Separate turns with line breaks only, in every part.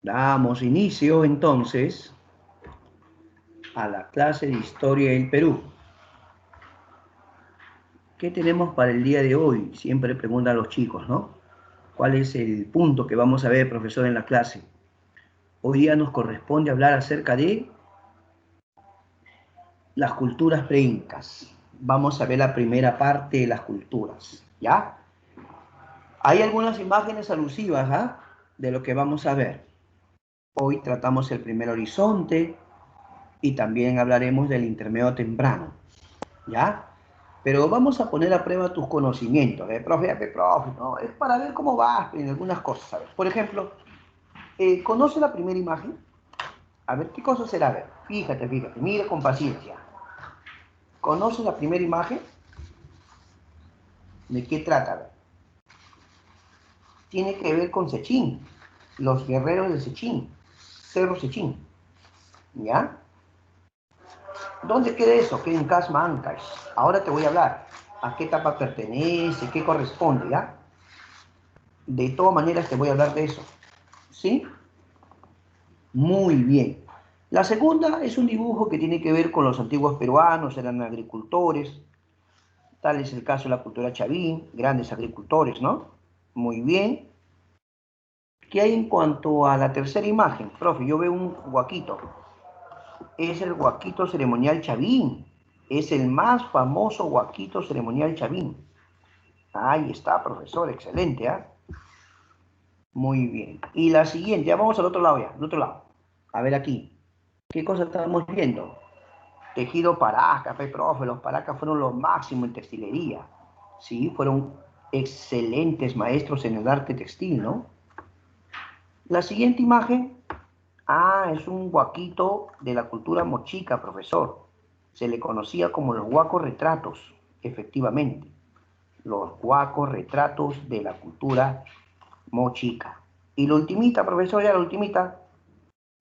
Damos inicio entonces a la clase de Historia del Perú. ¿Qué tenemos para el día de hoy? Siempre preguntan los chicos, ¿no? ¿Cuál es el punto que vamos a ver, profesor, en la clase? Hoy día nos corresponde hablar acerca de las culturas preincas. Vamos a ver la primera parte de las culturas, ¿ya? Hay algunas imágenes alusivas, ¿ah? De lo que vamos a ver. Hoy tratamos el primer horizonte y también hablaremos del intermedio temprano, ¿ya? Pero vamos a poner a prueba tus conocimientos, profe, profe, ¿no? Es para ver cómo vas en algunas cosas, ¿sabes? Por ejemplo, ¿conoce la primera imagen? A ver, ¿qué cosa será? A ver, fíjate, mire con paciencia. ¿Conoce la primera imagen? ¿De qué trata? A ver. Tiene que ver con Sechín, los guerreros de Sechín, Cerro Sechín, ¿ya? ¿Dónde queda eso? Queda en Casma Ancash. Ahora te voy a hablar. ¿A qué etapa pertenece? ¿Qué corresponde? ¿Ya? De todas maneras te voy a hablar de eso. ¿Sí? Muy bien. La segunda es un dibujo que tiene que ver con los antiguos peruanos, eran agricultores. Tal es el caso de la cultura chavín, grandes agricultores, ¿no? Muy bien. ¿Qué hay en cuanto a la tercera imagen? Profe, yo veo un huaquito. Es el huaquito ceremonial chavín. Es el más famoso huaquito ceremonial chavín. Ahí está, profesor, excelente, ¿eh? Muy bien. Y la siguiente, ya vamos al otro lado ya, al otro lado. A ver aquí. ¿Qué cosa estamos viendo? Tejido paraca, profe, los paracas fueron lo máximo en textilería. Sí, fueron excelentes maestros en el arte textil, ¿no? La siguiente imagen, es un huaquito de la cultura mochica, profesor. Se le conocía como los huacos retratos, efectivamente. Los huacos retratos de la cultura mochica. Y la ultimita, profesor, ya la ultimita.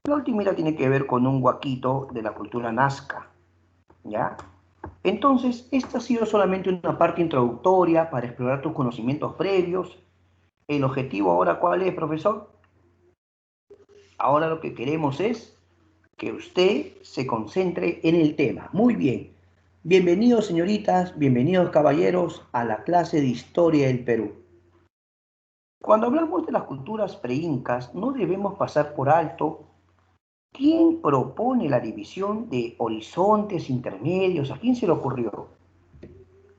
La ultimita tiene que ver con un huaquito de la cultura nazca, ¿ya? Entonces, esta ha sido solamente una parte introductoria para explorar tus conocimientos previos. El objetivo ahora, ¿cuál es, profesor? Ahora lo que queremos es que usted se concentre en el tema. Muy bien. Bienvenidos, señoritas, bienvenidos, caballeros, a la clase de Historia del Perú. Cuando hablamos de las culturas preincas, no debemos pasar por alto quién propone la división de horizontes intermedios. ¿A quién se le ocurrió?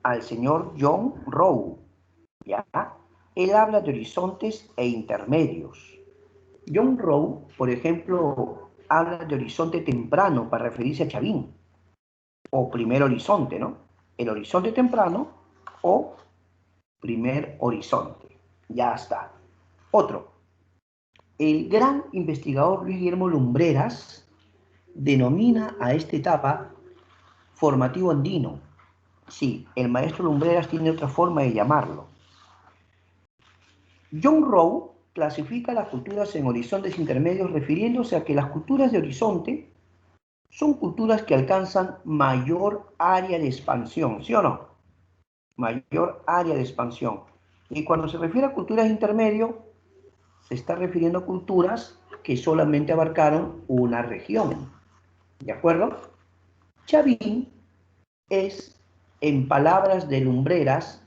Al señor John Rowe, ¿ya? Él habla de horizontes e intermedios. John Rowe, por ejemplo, habla de horizonte temprano para referirse a Chavín, o primer horizonte, ¿no? El horizonte temprano o primer horizonte. Ya está. Otro. El gran investigador Luis Guillermo Lumbreras denomina a esta etapa formativo andino. Sí, el maestro Lumbreras tiene otra forma de llamarlo. John Rowe clasifica las culturas en horizontes intermedios refiriéndose a que las culturas de horizonte son culturas que alcanzan mayor área de expansión, ¿sí o no? Mayor área de expansión. Y cuando se refiere a culturas intermedio, se está refiriendo a culturas que solamente abarcaron una región. ¿De acuerdo? Chavín es, en palabras de Lumbreras,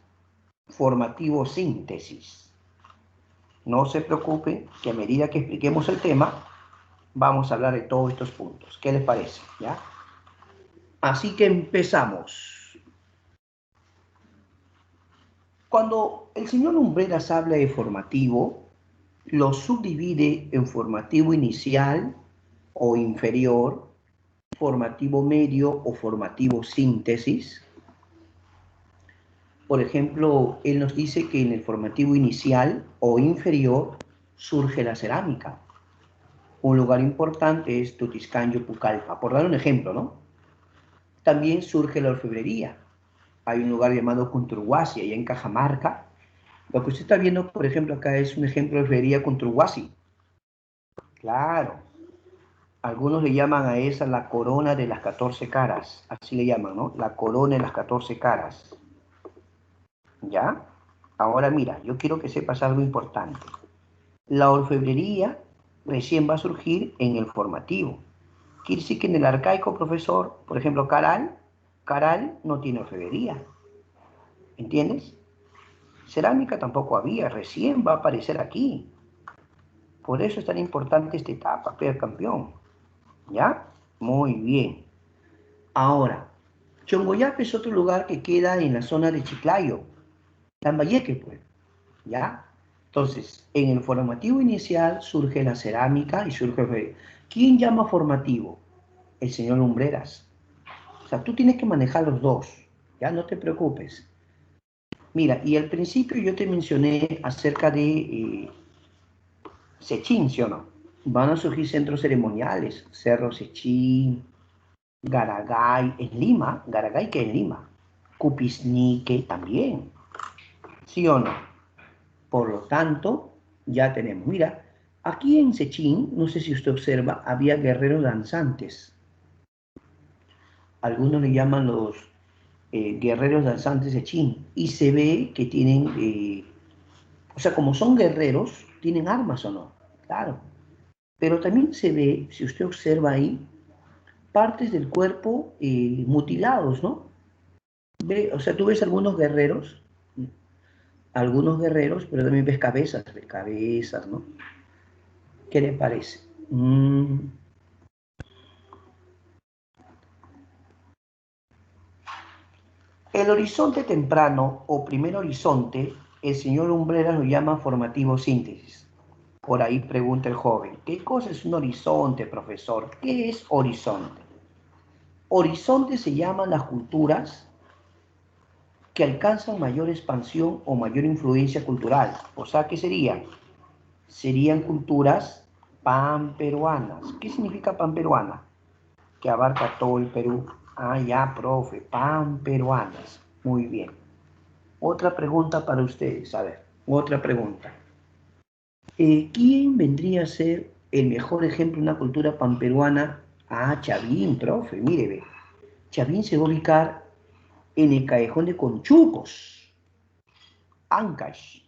formativo síntesis. No se preocupe que a medida que expliquemos el tema, vamos a hablar de todos estos puntos. ¿Qué les parece? ¿Ya? Así que empezamos. Cuando el señor Lumbreras habla de formativo, lo subdivide en formativo inicial o inferior, formativo medio o formativo síntesis. Por ejemplo, él nos dice que en el formativo inicial o inferior surge la cerámica. Un lugar importante es Tutiscancho, Pucallpa, por dar un ejemplo, ¿no? También surge la orfebrería. Hay un lugar llamado Cunturhuasi, allá en Cajamarca. Lo que usted está viendo, por ejemplo, acá es un ejemplo de orfebrería Cunturhuasi. Claro. Algunos le llaman a esa la corona de las 14 caras. Así le llaman, ¿no? La corona de las 14 caras. ¿Ya? Ahora mira, yo quiero que sepas algo importante. La orfebrería recién va a surgir en el formativo. Quiere decir que en el arcaico, profesor, por ejemplo, Caral no tiene orfebrería. ¿Entiendes? Cerámica tampoco había, recién va a aparecer aquí. Por eso es tan importante esta etapa, Pedro campeón. ¿Ya? Muy bien. Ahora, Chongoyape es otro lugar que queda en la zona de Chiclayo, Lambayeque, pues. ¿Ya? Entonces, en el formativo inicial surge la cerámica y surge el... ¿Quién llama formativo? El señor Lumbreras. O sea, tú tienes que manejar los dos. Ya no te preocupes. Mira, y al principio yo te mencioné acerca de Sechín, ¿sí o no? Van a surgir centros ceremoniales, Cerro Sechín, Garagay en Lima, Garagay que en Lima, Cupisnique también, ¿sí o no? Por lo tanto, ya tenemos, mira, aquí en Sechín, no sé si usted observa, había guerreros danzantes. Algunos le llaman los guerreros danzantes Sechín, y se ve que tienen, o sea, como son guerreros, tienen armas o no, claro. Pero también se ve, si usted observa ahí, partes del cuerpo mutilados, ¿no? Ve, o sea, tú ves algunos guerreros, pero también ves cabezas, ¿no? ¿Qué le parece? El horizonte temprano o primer horizonte, el señor Umbrera lo llama formativo síntesis. Por ahí pregunta el joven, ¿qué cosa es un horizonte, profesor? ¿Qué es horizonte? Horizonte se llaman las culturas que alcanzan mayor expansión o mayor influencia cultural. O sea, ¿qué serían? Serían culturas panperuanas. ¿Qué significa panperuana? Que abarca todo el Perú. Ah, ya, profe, panperuanas. Muy bien. Otra pregunta para ustedes. A ver, otra pregunta. ¿Quién vendría a ser el mejor ejemplo de una cultura panperuana? Ah, Chavín, profe, mire, ve. Chavín se va a ubicar en el callejón de Conchucos, Ancash.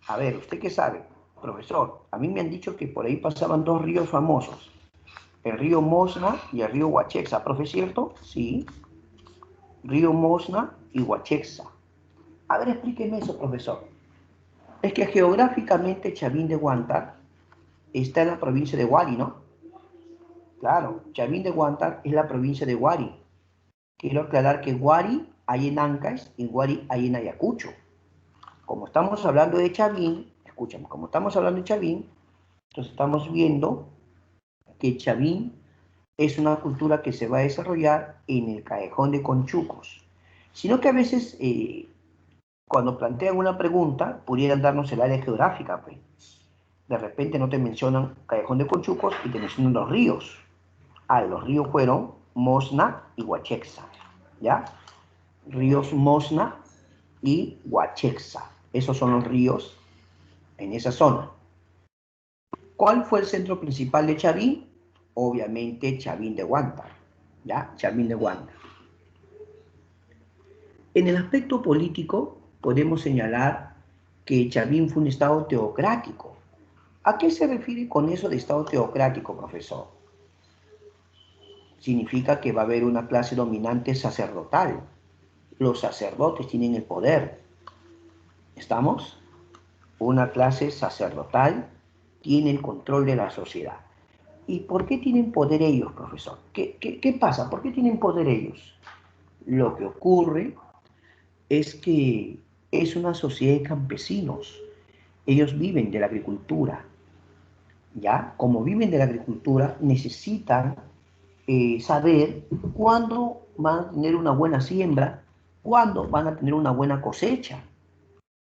A ver, ¿usted qué sabe? Profesor, a mí me han dicho que por ahí pasaban dos ríos famosos, el río Mosna y el río Huachexa. ¿Profe, cierto? Sí, río Mosna y Huachexa. A ver, explíqueme eso, profesor. Es que geográficamente Chavín de Huántar está en la provincia de Huari, ¿no? Claro, Chavín de Huántar es la provincia de Huari. Quiero aclarar que Huari hay en Ancash y Huari hay en Ayacucho. Como estamos hablando de Chavín, escúchame, como estamos hablando de Chavín, entonces estamos viendo que Chavín es una cultura que se va a desarrollar en el callejón de Conchucos. Sino que a veces, cuando plantean una pregunta, pudieran darnos el área geográfica, pues. De repente no te mencionan callejón de Conchucos y te mencionan los ríos. Ah, los ríos fueron Mosna y Huachexa, ¿ya? Ríos Mosna y Huachexa. Esos son los ríos en esa zona. ¿Cuál fue el centro principal de Chavín? Obviamente Chavín de Huántar, ¿ya? Chavín de Huántar. En el aspecto político, podemos señalar que Chavín fue un estado teocrático. ¿A qué se refiere con eso de estado teocrático, profesor? Significa que va a haber una clase dominante sacerdotal. Los sacerdotes tienen el poder. ¿Estamos? Una clase sacerdotal tiene el control de la sociedad. ¿Y por qué tienen poder ellos, profesor? ¿Qué pasa? ¿Por qué tienen poder ellos? Lo que ocurre es que es una sociedad de campesinos. Ellos viven de la agricultura, ¿ya? Como viven de la agricultura, necesitan saber cuándo van a tener una buena siembra, cuándo van a tener una buena cosecha.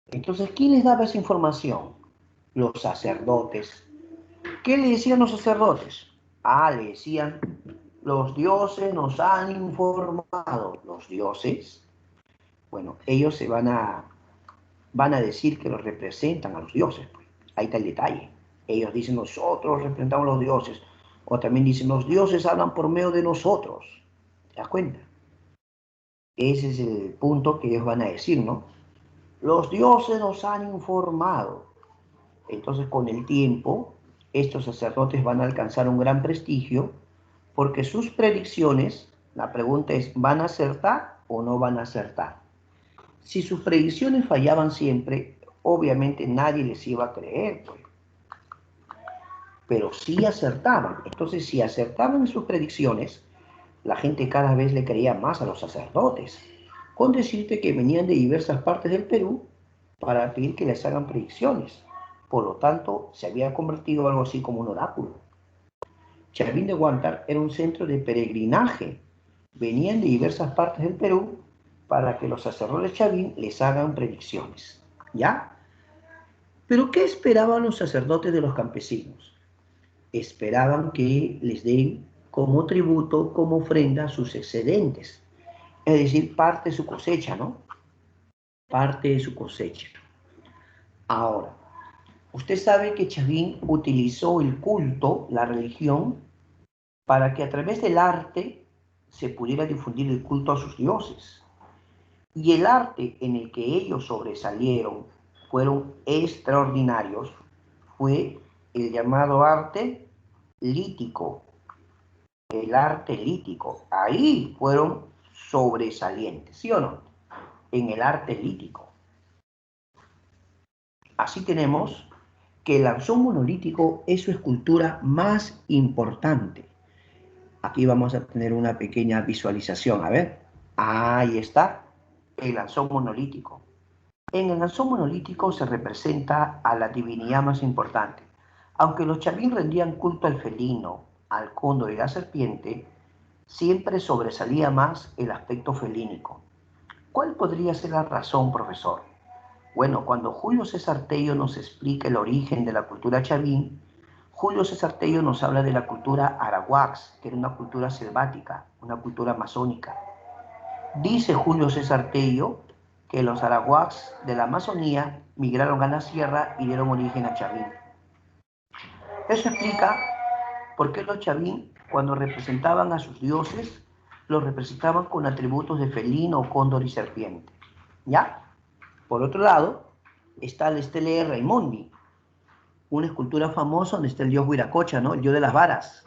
Entonces, ¿quién les daba esa información? Los sacerdotes. ¿Qué le decían los sacerdotes? Ah, le decían, los dioses nos han informado. Los dioses, bueno, ellos van a decir que los representan a los dioses. Pues. Ahí está el detalle. Ellos dicen, nosotros representamos a los dioses. O también dicen, los dioses hablan por medio de nosotros. ¿Te das cuenta? Ese es el punto que ellos van a decir, ¿no? Los dioses nos han informado. Entonces, con el tiempo, estos sacerdotes van a alcanzar un gran prestigio porque sus predicciones, la pregunta es, ¿van a acertar o no van a acertar? Si sus predicciones fallaban siempre, obviamente nadie les iba a creer, pues. Pero sí acertaban. Entonces, si acertaban en sus predicciones, la gente cada vez le creía más a los sacerdotes, con decirte que venían de diversas partes del Perú para pedir que les hagan predicciones. Por lo tanto, se había convertido en algo así como un oráculo. Chavín de Huántar era un centro de peregrinaje. Venían de diversas partes del Perú para que los sacerdotes Chavín les hagan predicciones. ¿Ya? Pero ¿qué esperaban los sacerdotes de los campesinos? Esperaban que les den como tributo, como ofrenda, sus excedentes. Es decir, parte de su cosecha, ¿no? Parte de su cosecha. Ahora, usted sabe que Chavín utilizó el culto, la religión, para que a través del arte se pudiera difundir el culto a sus dioses. Y el arte en el que ellos sobresalieron, fueron extraordinarios, fue el llamado arte lítico. El arte lítico. Ahí fueron sobresalientes, ¿sí o no? En el arte lítico. Así tenemos que el anzón monolítico es su escultura más importante. Aquí vamos a tener una pequeña visualización. A ver, ahí está el anzón monolítico. En el anzón monolítico se representa a la divinidad más importante. Aunque los Chavín rendían culto al felino, al cóndor y a la serpiente, siempre sobresalía más el aspecto felínico. ¿Cuál podría ser la razón, profesor? Bueno, cuando Julio César Tello nos explica el origen de la cultura Chavín, Julio César Tello nos habla de la cultura arahuax, que era una cultura selvática, una cultura amazónica. Dice Julio César Tello que los arahuax de la Amazonía migraron a la sierra y dieron origen a Chavín. Eso explica por qué los Chavín, cuando representaban a sus dioses, los representaban con atributos de felino, cóndor y serpiente. ¿Ya? Por otro lado, está la estela de Raimondi, una escultura famosa donde está el dios Huiracocha, ¿no? El dios de las varas.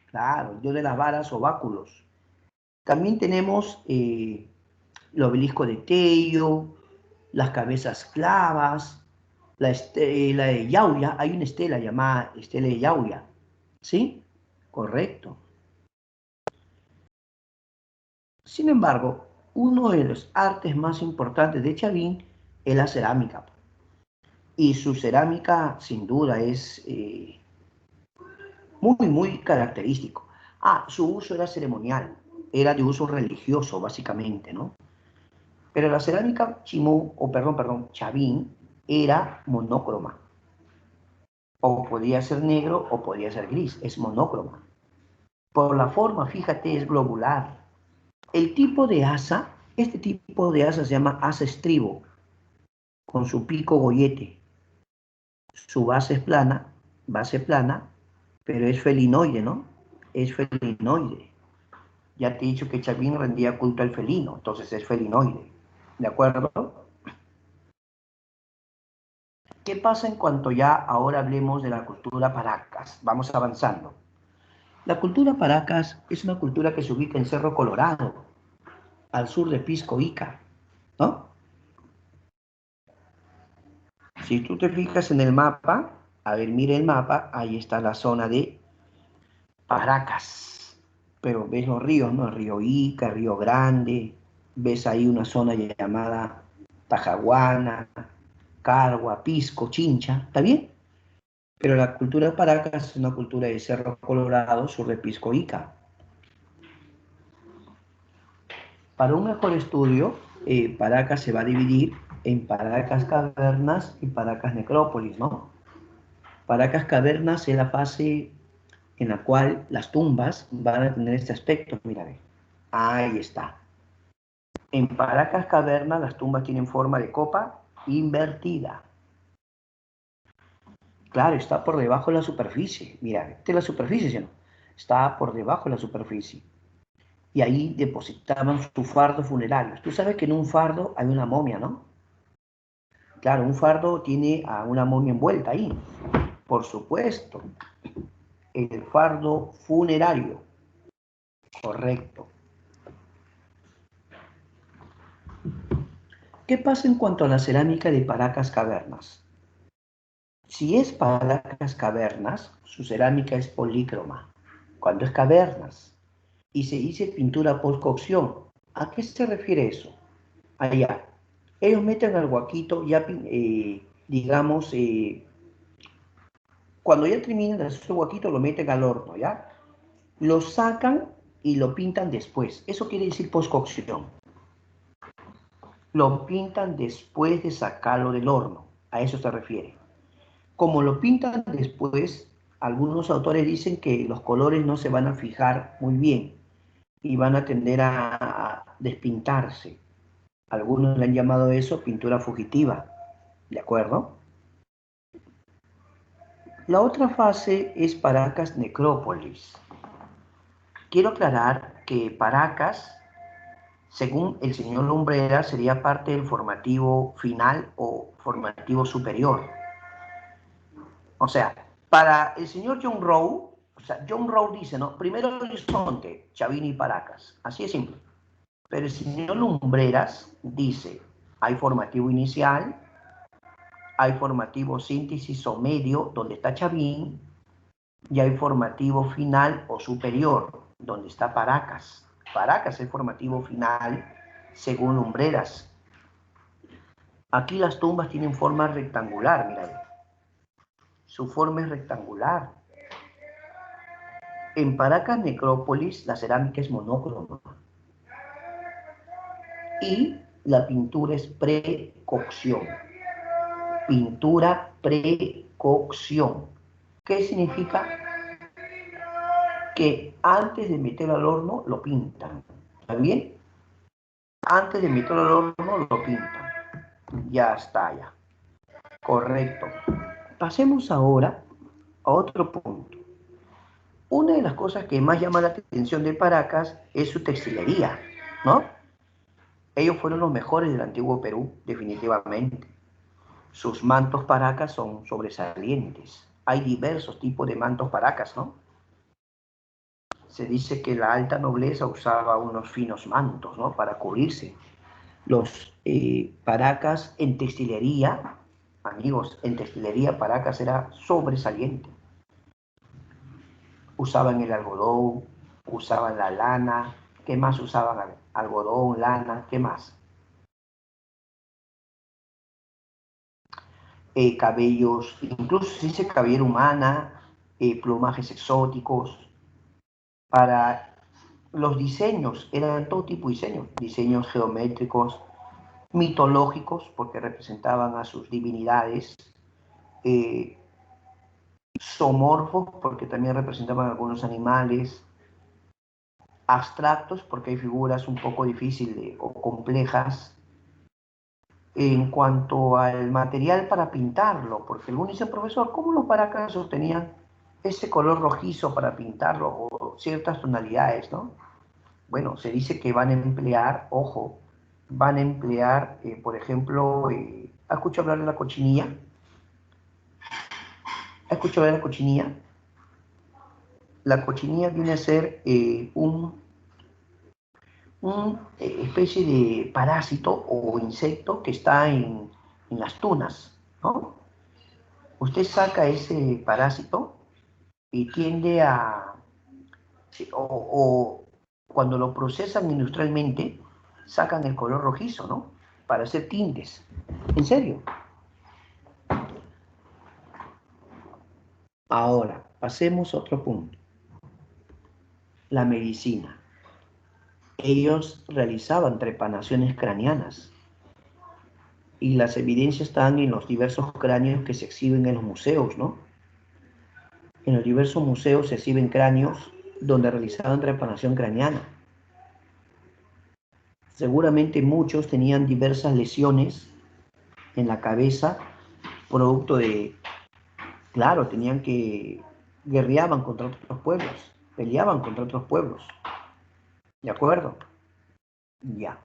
Claro, el dios de las varas o báculos. También tenemos el obelisco de Tello, las cabezas clavas, la estela de Yauya. Hay una estela llamada estela de Yauya. ¿Sí? Correcto. Sin embargo, uno de los artes más importantes de Chavín es la cerámica. Y su cerámica, sin duda, es muy característico. Su uso era ceremonial, era de uso religioso, básicamente, ¿no? Pero la cerámica Chavín, era monócroma. O podía ser negro o podía ser gris, es monócroma. Por la forma, fíjate, es globular. El tipo de asa, este tipo de asa se llama asa estribo, con su pico gollete. Su base es plana, pero es felinoide, ¿no? Es felinoide. Ya te he dicho que Chavín rendía culto al felino, entonces es felinoide. ¿De acuerdo? ¿Qué pasa en cuanto ya ahora hablemos de la cultura Paracas? Vamos avanzando. La cultura Paracas es una cultura que se ubica en Cerro Colorado, al sur de Pisco Ica, ¿no? Si tú te fijas en el mapa, a ver, mira el mapa, ahí está la zona de Paracas. Pero ves los ríos, ¿no? El río Ica, Río Grande, ves ahí una zona llamada Tajaguana, Cargua, Pisco, Chincha, ¿está bien? Pero la cultura de Paracas es una cultura de Cerro Colorado, sur de Pisco Ica. Para un mejor estudio, Paracas se va a dividir en Paracas Cavernas y Paracas Necrópolis, ¿no? Paracas Cavernas es la fase en la cual las tumbas van a tener este aspecto, mira, ahí está. En Paracas Cavernas las tumbas tienen forma de copa invertida. Claro, está por debajo de la superficie. Mira, esta es la superficie, ¿sí? Está por debajo de la superficie. Y ahí depositaban sus fardos funerarios. Tú sabes que en un fardo hay una momia, ¿no? Claro, un fardo tiene a una momia envuelta ahí. Por supuesto, el fardo funerario. Correcto. ¿Qué pasa en cuanto a la cerámica de Paracas Cavernas? Si es Paracas Cavernas, su cerámica es polícroma. Cuando es cavernas y se dice pintura post-cocción, ¿a qué se refiere eso? Allá, ellos meten al guaquito, ya, digamos, cuando ya terminan de hacer su guaquito, lo meten al horno, ¿ya? Lo sacan y lo pintan después. Eso quiere decir post-cocción. Lo pintan después de sacarlo del horno. A eso se refiere. Como lo pintan después, algunos autores dicen que los colores no se van a fijar muy bien y van a tender a despintarse. Algunos le han llamado eso pintura fugitiva, ¿de acuerdo? La otra fase es Paracas Necrópolis. Quiero aclarar que Paracas, según el señor Lumbreras, sería parte del formativo final o formativo superior. O sea, para el señor John Rowe, o sea, John Rowe dice, ¿no? Primero Horizonte, Chavini y Paracas. Así es simple. Pero el señor Lumbreras dice, hay formativo inicial, hay formativo síntesis o medio, donde está Chavín, y hay formativo final o superior, donde está Paracas. Paracas es el formativo final, según Lumbreras. Aquí las tumbas tienen forma rectangular, mira. Su forma es rectangular. En Paracas Necrópolis la cerámica es monocroma y la pintura es precocción. Pintura precocción. ¿Qué significa? Que antes de meterlo al horno lo pintan. ¿Está bien? Antes de meterlo al horno lo pintan. Ya está, ya. Correcto. Pasemos ahora a otro punto. Una de las cosas que más llama la atención de Paracas es su textilería, ¿no? Ellos fueron los mejores del antiguo Perú, definitivamente. Sus mantos Paracas son sobresalientes. Hay diversos tipos de mantos Paracas, ¿no? Se dice que la alta nobleza usaba unos finos mantos, ¿no? Para cubrirse. Los Paracas en textilería, amigos, en textilería Paracas era sobresaliente. Usaban el algodón, usaban la lana. ¿Qué más usaban? Algodón, lana, ¿qué más? Cabellos, incluso se dice cabellera humana, plumajes exóticos. Para los diseños, eran todo tipo de diseños, diseños geométricos, mitológicos, porque representaban a sus divinidades, eh, zoomorfos, porque también representaban algunos animales, abstractos, porque hay figuras un poco difíciles o complejas, en cuanto al material para pintarlo, porque algunos dicen, profesor, ¿cómo los Paracas obtenían ese color rojizo para pintarlo o ciertas tonalidades, ¿no? Bueno, se dice que van a emplear, ojo, van a emplear, por ejemplo, ¿has escuchado hablar de la cochinilla? ¿Has escuchado hablar de la cochinilla? La cochinilla viene a ser especie de parásito o insecto que está en las tunas, ¿no? Usted saca ese parásito y tiende a, o cuando lo procesan industrialmente, sacan el color rojizo, ¿no? Para hacer tintes. ¿En serio? Ahora, pasemos a otro punto. La medicina. Ellos realizaban trepanaciones craneanas y las evidencias están en los diversos cráneos que se exhiben en los museos, ¿no? En los diversos museos se exhiben cráneos donde realizaban trepanación craneana. Seguramente muchos tenían diversas lesiones en la cabeza, producto de, claro, tenían que, guerreaban contra otros pueblos, peleaban contra otros pueblos. ¿De acuerdo? Ya.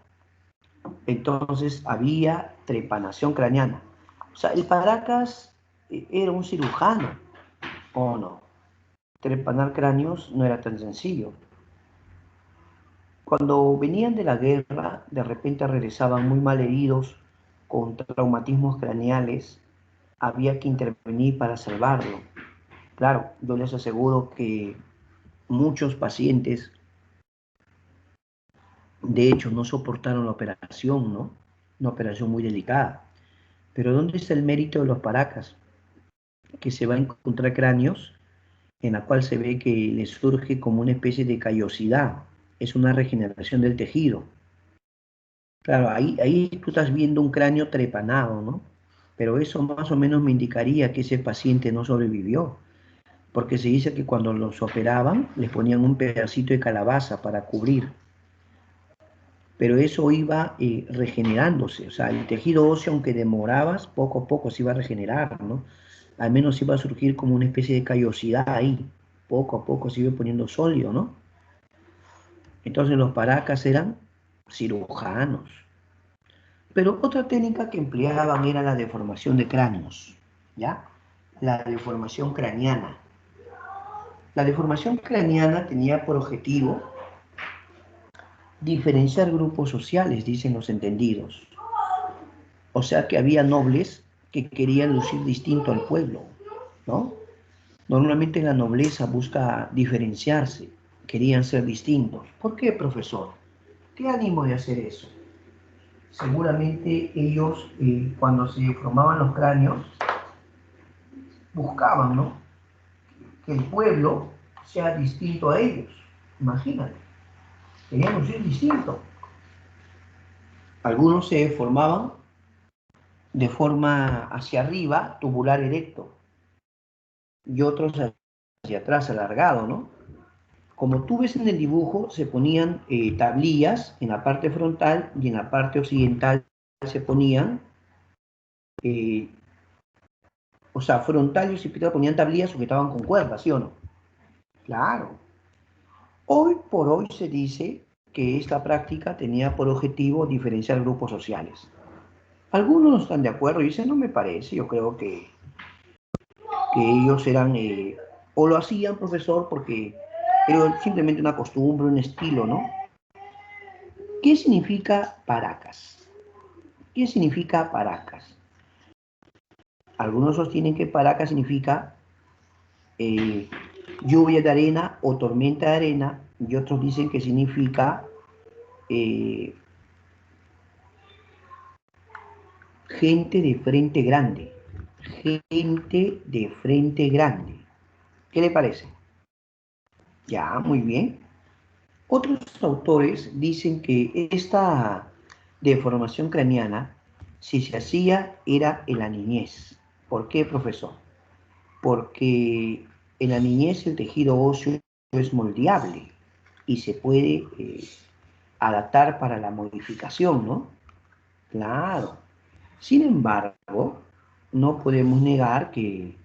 Entonces había trepanación craneana. O sea, el Paracas era un cirujano. ¿O no? Trepanar cráneos no era tan sencillo. Cuando venían de la guerra, de repente regresaban muy mal heridos, con traumatismos craneales, había que intervenir para salvarlo. Claro, yo les aseguro que muchos pacientes, de hecho, no soportaron la operación, ¿no? Una operación muy delicada. Pero ¿dónde está el mérito de los paracas? Que se va a encontrar cráneos en la cual se ve que les surge como una especie de callosidad. Es una regeneración del tejido. Claro, ahí tú estás viendo un cráneo trepanado, ¿no? Pero eso más o menos me indicaría que ese paciente no sobrevivió, porque se dice que cuando los operaban les ponían un pedacito de calabaza para cubrir, pero eso iba regenerándose, o sea, el tejido óseo, aunque demorabas, poco a poco se iba a regenerar, ¿no? Al menos iba a surgir como una especie de callosidad ahí, poco a poco se iba poniendo sólido, ¿no? Entonces los paracas eran cirujanos. Pero otra técnica que empleaban era la deformación de cráneos, ¿ya? La deformación craneana. La deformación craneana tenía por objetivo diferenciar grupos sociales, dicen los entendidos. O sea que había nobles que querían lucir distinto al pueblo, ¿no? Normalmente la nobleza busca diferenciarse, querían ser distintos. ¿Por qué, profesor? ¿Qué ánimo de hacer eso? Seguramente ellos, cuando se formaban los cráneos, buscaban, ¿no?, que el pueblo sea distinto a ellos. Imagínate, querían lucir distinto. Algunos se formaban de forma hacia arriba, tubular erecto, y otros hacia atrás, alargado, ¿no? Como tú ves en el dibujo, se ponían tablillas en la parte frontal y en la parte occidental se ponían, eh, o sea, frontal y occidental ponían tablillas sujetaban con cuerdas, ¿sí o no? Claro. Hoy por hoy se dice que esta práctica tenía por objetivo diferenciar grupos sociales. Algunos no están de acuerdo y dicen, no me parece, yo creo que ellos eran, o lo hacían, profesor, porque era simplemente una costumbre, un estilo, ¿no? ¿Qué significa Paracas? ¿Qué significa Paracas? Algunos sostienen que Paracas significa eh, lluvia de arena o tormenta de arena, y otros dicen que significa eh, gente de frente grande. Gente de frente grande. ¿Qué le parece? Ya, muy bien. Otros autores dicen que esta deformación craneana, si se hacía, era en la niñez. ¿Por qué, profesor? Porque en la niñez el tejido óseo es moldeable y se puede adaptar para la modificación, ¿no? Claro. Sin embargo, no podemos negar que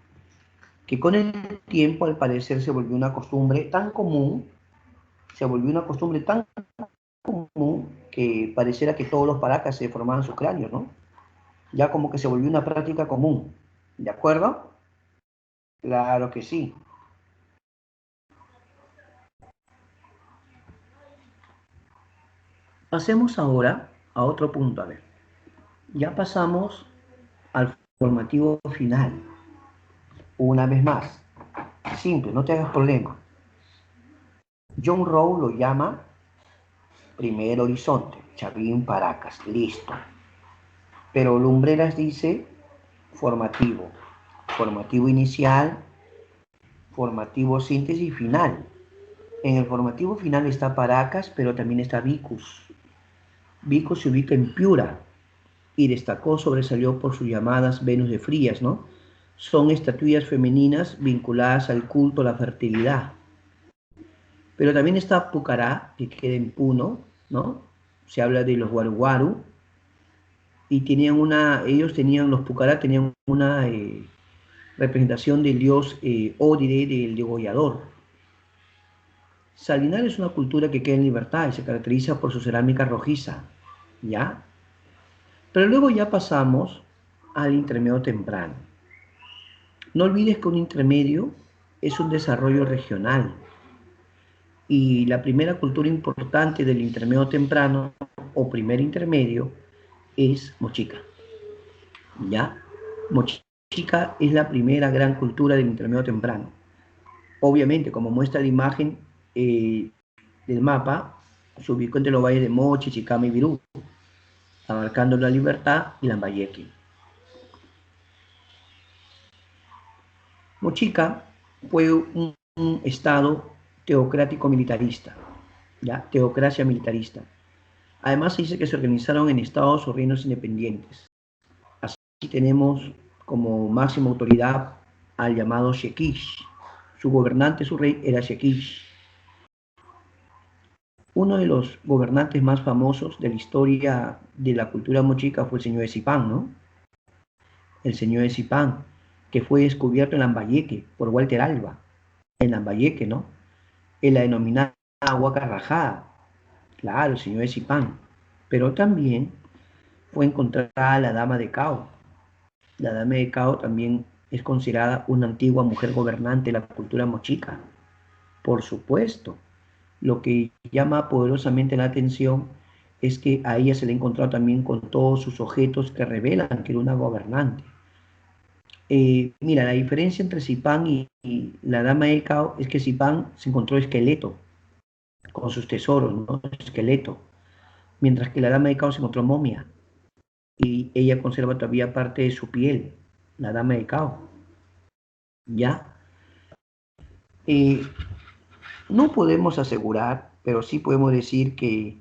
con el tiempo, al parecer, se volvió una costumbre tan común, se volvió una costumbre tan común que pareciera que todos los paracas se formaban sus cráneos, ¿no? Ya como que se volvió una práctica común. ¿De acuerdo? Claro que sí. Pasemos ahora a otro punto. A ver, ya pasamos al formativo final. Una vez más, simple, no te hagas problema. John Rowe lo llama primer horizonte, Chavín Paracas, listo. Pero Lumbreras dice formativo, formativo inicial, formativo síntesis final. En el formativo final está Paracas, pero también está Vicus. Vicus se ubica en Piura y destacó, sobresalió por sus llamadas Venus de Frías, ¿no? Son estatuillas femeninas vinculadas al culto a la fertilidad. Pero también está Pucará, que queda en Puno, ¿no? Se habla de los Guaruguaru, y ellos tenían, los Pucará tenían una representación del dios Odire, del degollador. Salinar es una cultura que queda en libertad y se caracteriza por su cerámica rojiza, ¿ya? Pero luego ya pasamos al intermedio temprano. No olvides que un intermedio es un desarrollo regional. Y la primera cultura importante del intermedio temprano o primer intermedio es Mochica. ¿Ya? Mochica es la primera gran cultura del intermedio temprano. Obviamente, como muestra la imagen del mapa, se ubicó entre los valles de Mochi, Chicama y Virú, abarcando La Libertad y Lambayeque. Mochica fue un estado teocrático militarista, ¿ya? Teocracia militarista. Además se dice que se organizaron en estados o reinos independientes. Así tenemos como máxima autoridad al llamado Shekish. Su gobernante, su rey, era Shekish. Uno de los gobernantes más famosos de la historia de la cultura mochica fue el señor de Zipán, ¿no? El señor de Zipán, que fue descubierto en Lambayeque por Walter Alba, en Lambayeque, ¿no? En la denominada Huaca Rajada, claro, el señor de Zipán. Pero también fue encontrada la Dama de Cao. La Dama de Cao también es considerada una antigua mujer gobernante de la cultura mochica. Por supuesto, lo que llama poderosamente la atención es que a ella se le ha encontrado también con todos sus objetos que revelan que era una gobernante. Mira, la diferencia entre Zipán y la Dama de Cao es que Zipán se encontró esqueleto, con sus tesoros, ¿no? Esqueleto, mientras que la Dama de Cao se encontró momia y ella conserva todavía parte de su piel, la Dama de Cao. ¿Ya? No podemos asegurar, pero sí podemos decir que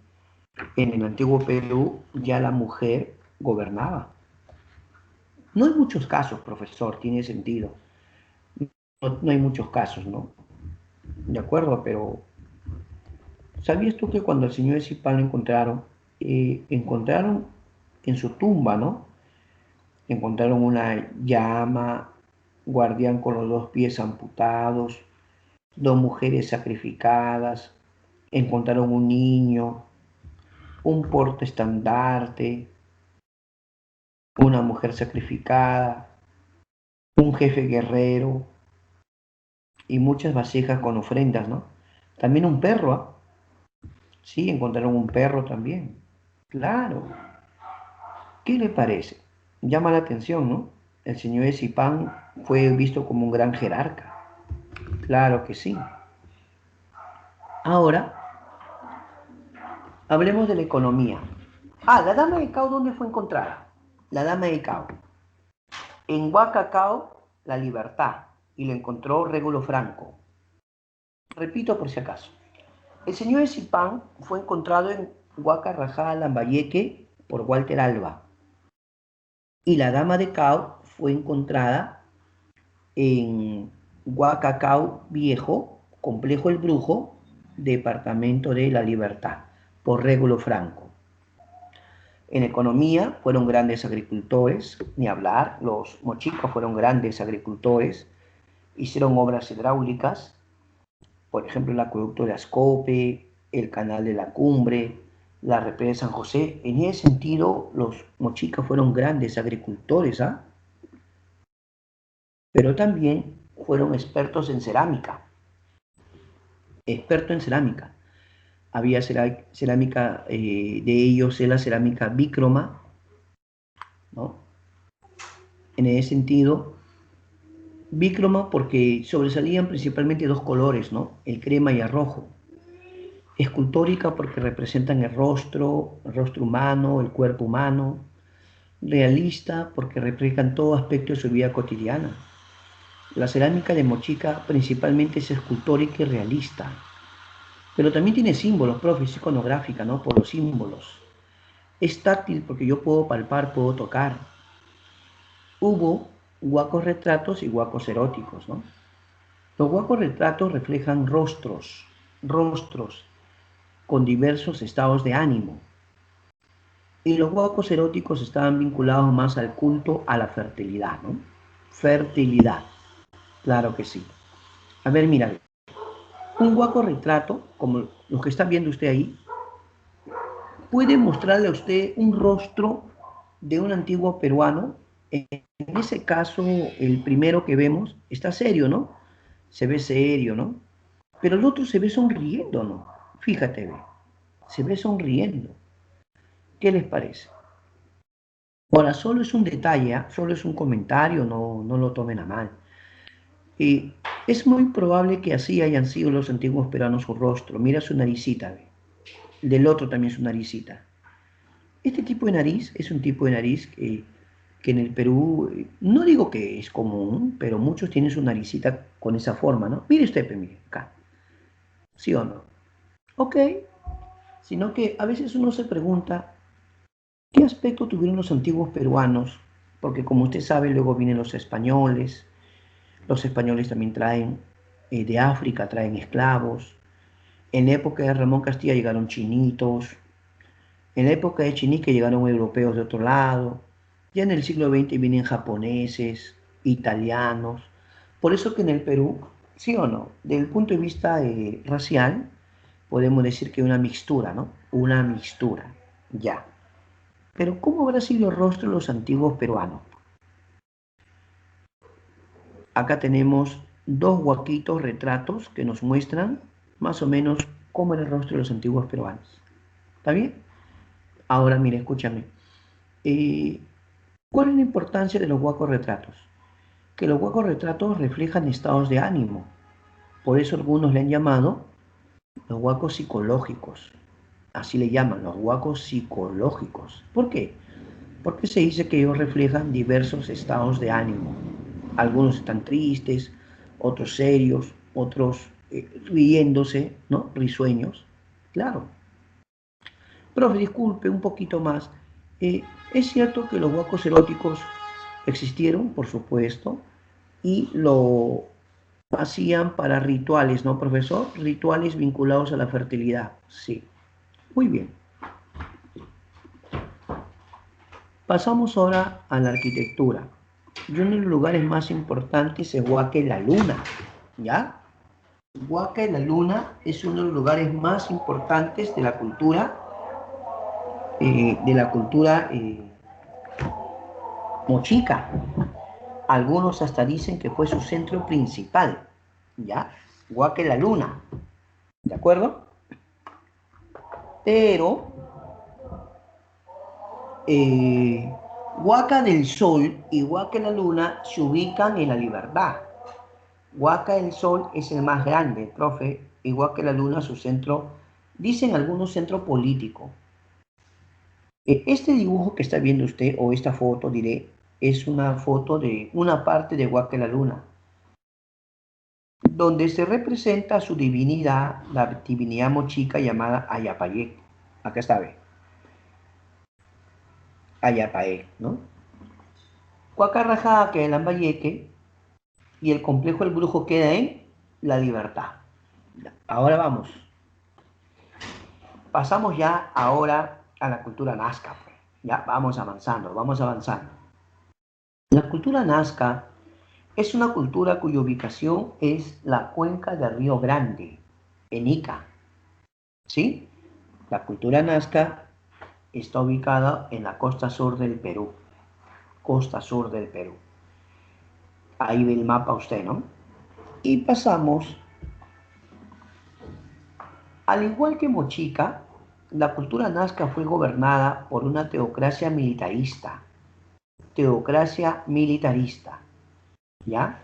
en el antiguo Perú ya la mujer gobernaba. No hay muchos casos, profesor, tiene sentido. No hay muchos casos, ¿no? De acuerdo, pero ¿sabías tú que cuando al señor de Zipán lo encontraron en su tumba, ¿no? Encontraron una llama, guardián con los 2 pies amputados, 2 mujeres sacrificadas, encontraron un niño, un portaestandarte, una mujer sacrificada, un jefe guerrero y muchas vasijas con ofrendas, ¿no? También un perro, ¿ah? Sí, encontraron un perro también. Claro. ¿Qué le parece? Llama la atención, ¿no? El señor de Zipán fue visto como un gran jerarca. Claro que sí. Ahora, hablemos de la economía. La Dama de Cao, ¿dónde fue encontrada? La Dama de Cao. En Huacacao, La Libertad, y lo encontró Régulo Franco. Repito por si acaso. El señor de Zipán fue encontrado en Huaca Rajada, Lambayeque, por Walter Alba. Y la Dama de Cao fue encontrada en Huacacao Viejo, Complejo El Brujo, Departamento de La Libertad, por Régulo Franco. En economía fueron grandes agricultores, ni hablar, los mochicas fueron grandes agricultores, hicieron obras hidráulicas, por ejemplo el acueducto de Ascope, el canal de la Cumbre, la represa de San José. En ese sentido, los mochicas fueron grandes agricultores, ¿ah? Pero también fueron expertos en cerámica. Experto en cerámica. Había cerámica, de ellos es la cerámica bícroma, ¿no? En ese sentido, bícroma porque sobresalían principalmente 2 colores, ¿no? El crema y el rojo. Escultórica porque representan el rostro humano, el cuerpo humano. Realista porque reflejan todo aspecto de su vida cotidiana. La cerámica de Mochica principalmente es escultórica y realista, pero también tiene símbolos, profe, es iconográfica, ¿no? Por los símbolos. Es táctil porque yo puedo palpar, puedo tocar. Hubo huacos retratos y huacos eróticos, ¿no? Los huacos retratos reflejan rostros con diversos estados de ánimo. Y los huacos eróticos estaban vinculados más al culto a la fertilidad, ¿no? Fertilidad, claro que sí. A ver, mira, un huaco retrato, como los que está viendo usted ahí, puede mostrarle a usted un rostro de un antiguo peruano. En ese caso, el primero que vemos está serio, ¿no? se ve serio, ¿no? Pero el otro se ve sonriendo, ¿no? Fíjate, ve, se ve sonriendo. ¿Qué les parece? Ahora, solo es un detalle, ¿eh? Solo es un comentario, no lo tomen a mal. Es muy probable que así hayan sido los antiguos peruanos su rostro. Mira su naricita, ve. Del otro también su naricita. Este tipo de nariz es un tipo de nariz que en el Perú, no digo que es común, pero muchos tienen su naricita con esa forma, ¿no? Mire usted, mire, acá. ¿Sí o no? Ok, sino que a veces uno se pregunta, ¿qué aspecto tuvieron los antiguos peruanos? Porque como usted sabe, luego vienen los españoles también traen de África, traen esclavos. En la época de Ramón Castilla llegaron chinitos, en la época de Chinique llegaron europeos de otro lado, ya en el siglo XX vienen japoneses, italianos. Por eso que en el Perú, sí o no, desde el punto de vista racial, podemos decir que una mixtura, ¿no? Una mixtura, ya. Pero ¿cómo habrá sido el rostro de los antiguos peruanos? Acá tenemos dos guaquitos retratos que nos muestran más o menos cómo era el rostro de los antiguos peruanos. ¿Está bien? Ahora, mire, escúchame. Eh, ¿Cuál es la importancia de los huacos retratos? Que los huacos retratos reflejan estados de ánimo. Por eso algunos le han llamado los huacos psicológicos. Así le llaman, los huacos psicológicos. ¿Por qué? Porque se dice que ellos reflejan diversos estados de ánimo. Algunos están tristes, otros serios, otros riéndose, ¿no? Risueños. Claro. Profe, disculpe un poquito más. Es cierto que los huacos eróticos existieron, por supuesto, y lo hacían para rituales, ¿no, profesor? Rituales vinculados a la fertilidad. Sí. Muy bien. Pasamos ahora a la arquitectura. Y uno de los lugares más importantes es Huaca y la Luna, ¿ya? Huaca y la Luna es uno de los lugares más importantes de la cultura mochica. Algunos hasta dicen que fue su centro principal, ¿ya? Huaca y la Luna, ¿de acuerdo? Pero Huaca del Sol y Huaca de la Luna se ubican en la Libertad. Huaca del Sol es el más grande, profe, y Huaca de la Luna su centro, dicen algunos centro político. Este dibujo que está viendo usted, o esta foto, diré, es una foto de una parte de Huaca de la Luna, donde se representa su divinidad, la divinidad mochica llamada Ayapayé. Acá está, ve. Ayapayé, ¿no? Huacarrajá queda en Lambayeque y el complejo del brujo queda en La Libertad. Ahora vamos. Pasamos ya ahora a la cultura nazca. Ya vamos avanzando, vamos avanzando. La cultura nazca es una cultura cuya ubicación es la cuenca del Río Grande, en Ica. ¿Sí? La cultura nazca está ubicada en la costa sur del Perú. Costa sur del Perú. Ahí ve el mapa usted, ¿no? Y pasamos, al igual que Mochica, la cultura nazca fue gobernada por una teocracia militarista. Teocracia militarista, ¿ya?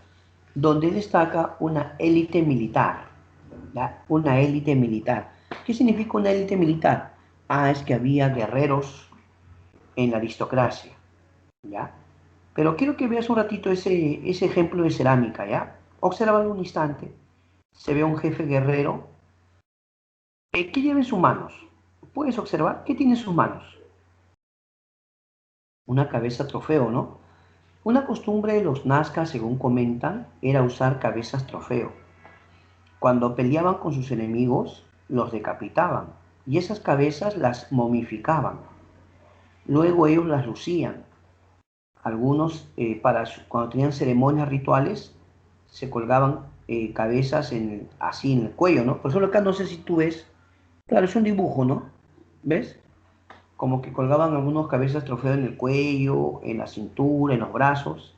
Donde destaca una élite militar, ¿ya? Una élite militar. ¿Qué significa una élite militar? Ah, es que había guerreros en la aristocracia, ¿ya? Pero quiero que veas un ratito ese ejemplo de cerámica, ¿ya? Obsérvalo un instante. Se ve un jefe guerrero. ¿Qué lleva en sus manos? ¿Puedes observar qué tiene en sus manos? Una cabeza trofeo, ¿no? Una costumbre de los nazcas, según comentan, era usar cabezas trofeo. Cuando peleaban con sus enemigos, los decapitaban y esas cabezas las momificaban. Luego ellos las lucían. Algunos, cuando tenían ceremonias rituales, se colgaban cabezas así en el cuello, ¿no? Por eso acá no sé si tú ves, claro, es un dibujo, ¿no? ¿Ves? Como que colgaban algunos cabezas trofeo en el cuello, en la cintura, en los brazos.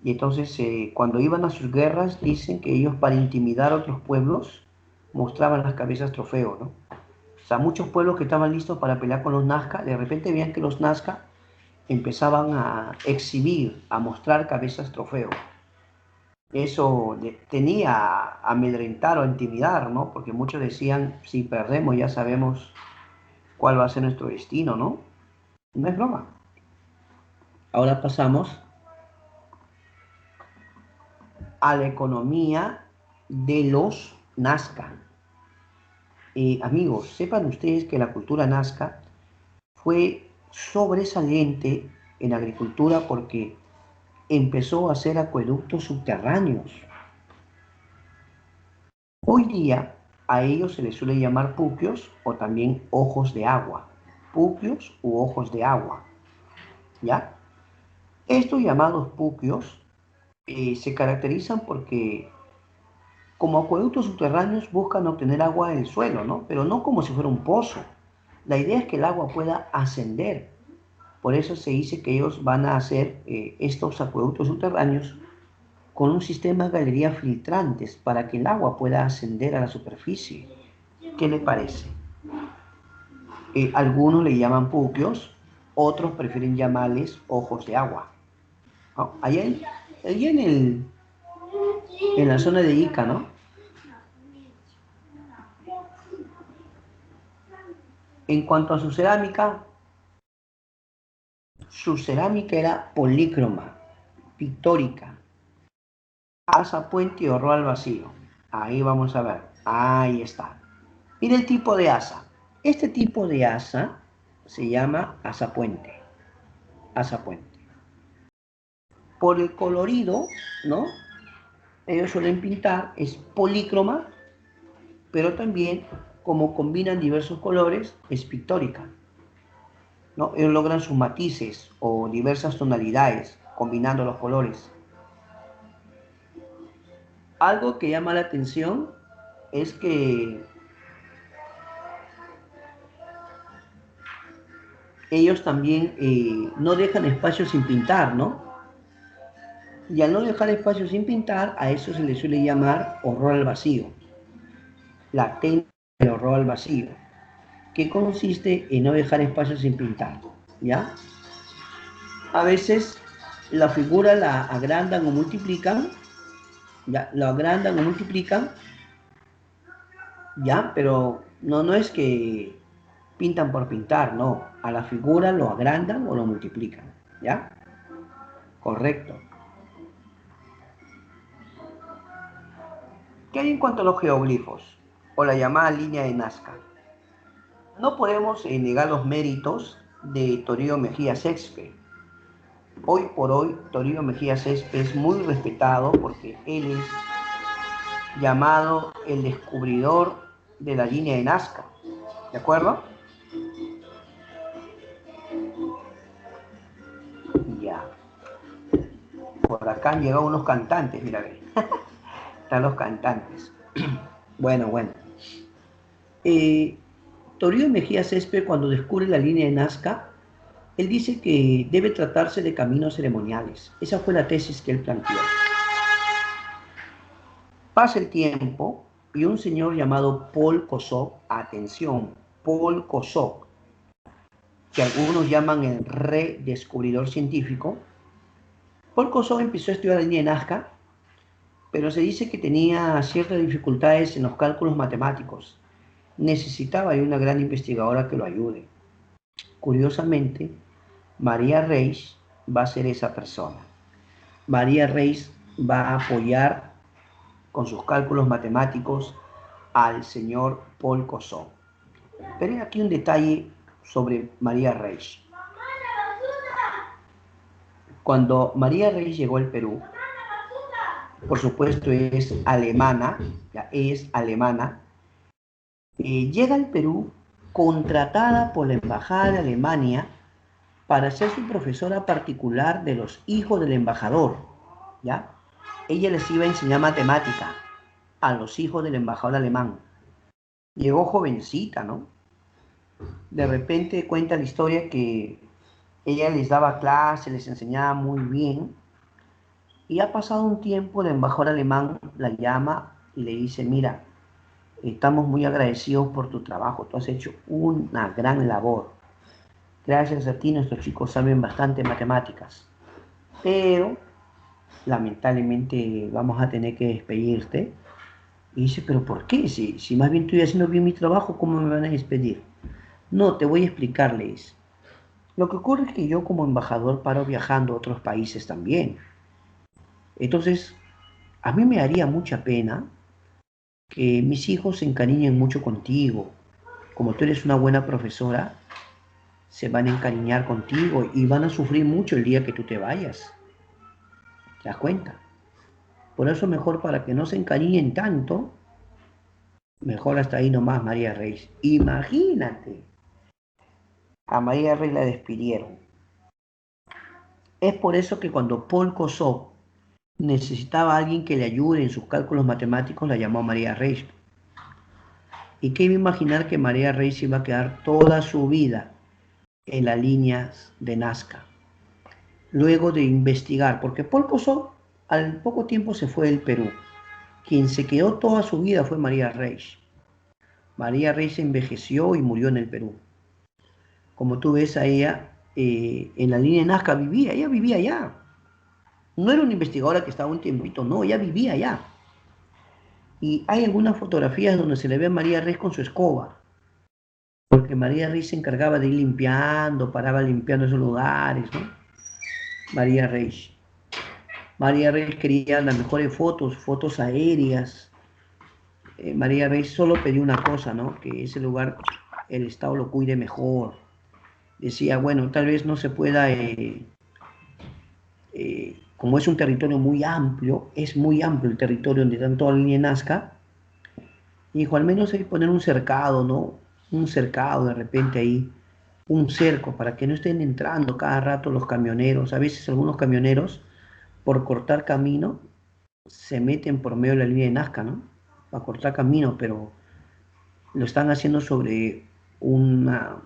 Y entonces, cuando iban a sus guerras, dicen que ellos, para intimidar a otros pueblos, mostraban las cabezas trofeo, ¿no? O sea, muchos pueblos que estaban listos para pelear con los Nazca, de repente veían que los Nazca empezaban a exhibir, a mostrar cabezas trofeo. Eso tenía a amedrentar o a intimidar, ¿no? Porque muchos decían, si perdemos ya sabemos cuál va a ser nuestro destino, ¿no? No es broma. Ahora pasamos a la economía de los Nazca. Amigos, sepan ustedes que la cultura Nazca fue sobresaliente en agricultura porque empezó a hacer acueductos subterráneos. Hoy día a ellos se les suele llamar puquios o también ojos de agua. Puquios u ojos de agua. ¿Ya? Estos llamados puquios se caracterizan porque como acueductos subterráneos buscan obtener agua del suelo, ¿no? Pero no como si fuera un pozo. La idea es que el agua pueda ascender. Por eso se dice que ellos van a hacer estos acueductos subterráneos con un sistema de galerías filtrantes para que el agua pueda ascender a la superficie. ¿Qué le parece? Algunos le llaman puquios, otros prefieren llamarles ojos de agua. ¿No? Allá en la zona de Ica, ¿no? En cuanto a su cerámica era polícroma, pictórica, asa, puente y horror al vacío. Ahí vamos a ver. Ahí está. Mira el tipo de asa. Este tipo de asa se llama asa puente. Asa puente. Por el colorido, ¿no? Ellos suelen pintar, es polícroma, pero también, como combinan diversos colores, es pictórica, ¿no? Ellos logran sus matices o diversas tonalidades combinando los colores. Algo que llama la atención es que ellos también no dejan espacio sin pintar, ¿no? Y al no dejar espacio sin pintar, a eso se le suele llamar horror al vacío. La técnica del horror al vacío, que consiste en no dejar espacio sin pintar, ¿ya? A veces la figura la agrandan o multiplican, ¿ya? Lo agrandan o multiplican, ¿ya? Pero no es que pintan por pintar, no. A la figura lo agrandan o lo multiplican, ¿ya? Correcto. ¿Qué hay en cuanto a los geoglifos o la llamada línea de Nazca? No podemos negar los méritos de Toribio Mejía Céspedes. Hoy por hoy, Toribio Mejía Céspedes es muy respetado porque él es llamado el descubridor de la línea de Nazca. ¿De acuerdo? Ya. Por acá han llegado unos cantantes, mira, ve. Están los cantantes. Bueno. Toribio Mejía Céspedes, cuando descubre la línea de Nazca, él dice que debe tratarse de caminos ceremoniales. Esa fue la tesis que él planteó. Pasa el tiempo y un señor llamado Paul Kosok, atención, Paul Kosok, que algunos llaman el redescubridor científico, Paul Kosok empezó a estudiar la línea de Nazca, pero se dice que tenía ciertas dificultades en los cálculos matemáticos. Necesitaba de una gran investigadora que lo ayude. Curiosamente, María Reis va a ser esa persona. María Reis va a apoyar con sus cálculos matemáticos al señor Paul Kosok. Pero hay aquí un detalle sobre María Reis. Cuando María Reis llegó al Perú, por supuesto es alemana, llega al Perú contratada por la Embajada de Alemania para ser su profesora particular de los hijos del embajador, ¿ya? Ella les iba a enseñar matemática a los hijos del embajador alemán. Llegó jovencita, ¿no? De repente cuenta la historia que ella les daba clases, les enseñaba muy bien, Y ha pasado un tiempo, el embajador alemán la llama y le dice, mira, estamos muy agradecidos por tu trabajo, tú has hecho una gran labor. Gracias a ti nuestros chicos saben bastante matemáticas, pero lamentablemente vamos a tener que despedirte. Y dice, pero ¿por qué? Si más bien estoy haciendo bien mi trabajo, ¿cómo me van a despedir? No, te voy a explicarles. Lo que ocurre es que yo como embajador paro viajando a otros países también. Entonces, a mí me haría mucha pena que mis hijos se encariñen mucho contigo. Como tú eres una buena profesora, se van a encariñar contigo y van a sufrir mucho el día que tú te vayas. ¿Te das cuenta? Por eso mejor para que no se encariñen tanto, mejor hasta ahí nomás María Reyes. Imagínate, a María Reyes la despidieron. Es por eso que cuando Paul Kossoff necesitaba a alguien que le ayude en sus cálculos matemáticos, la llamó a María Reyes. ¿Y qué iba a imaginar que María Reyes iba a quedar toda su vida en las líneas de Nazca? Luego de investigar, porque Paul Kossoff al poco tiempo se fue del Perú. Quien se quedó toda su vida fue María Reyes. María Reyes envejeció y murió en el Perú. Como tú ves a ella, en la línea de Nazca ella vivía allá. No era una investigadora que estaba un tiempito, no, ella vivía allá. Y hay algunas fotografías donde se le ve a María Reyes con su escoba, porque María Reyes se encargaba de ir limpiando, paraba limpiando esos lugares, ¿no? María Reyes. María Reyes quería las mejores fotos aéreas. María Reyes solo pedía una cosa, ¿no? Que ese lugar el Estado lo cuide mejor. Decía, bueno, tal vez no se pueda, como es un territorio muy amplio, es muy amplio el territorio donde está toda la línea de Nazca, y dijo, al menos hay que poner un cercado, ¿no? Un cercado de repente ahí, un cerco, para que no estén entrando cada rato los camioneros. A veces algunos camioneros, por cortar camino, se meten por medio de la línea de Nazca, ¿no? Para cortar camino, pero lo están haciendo sobre una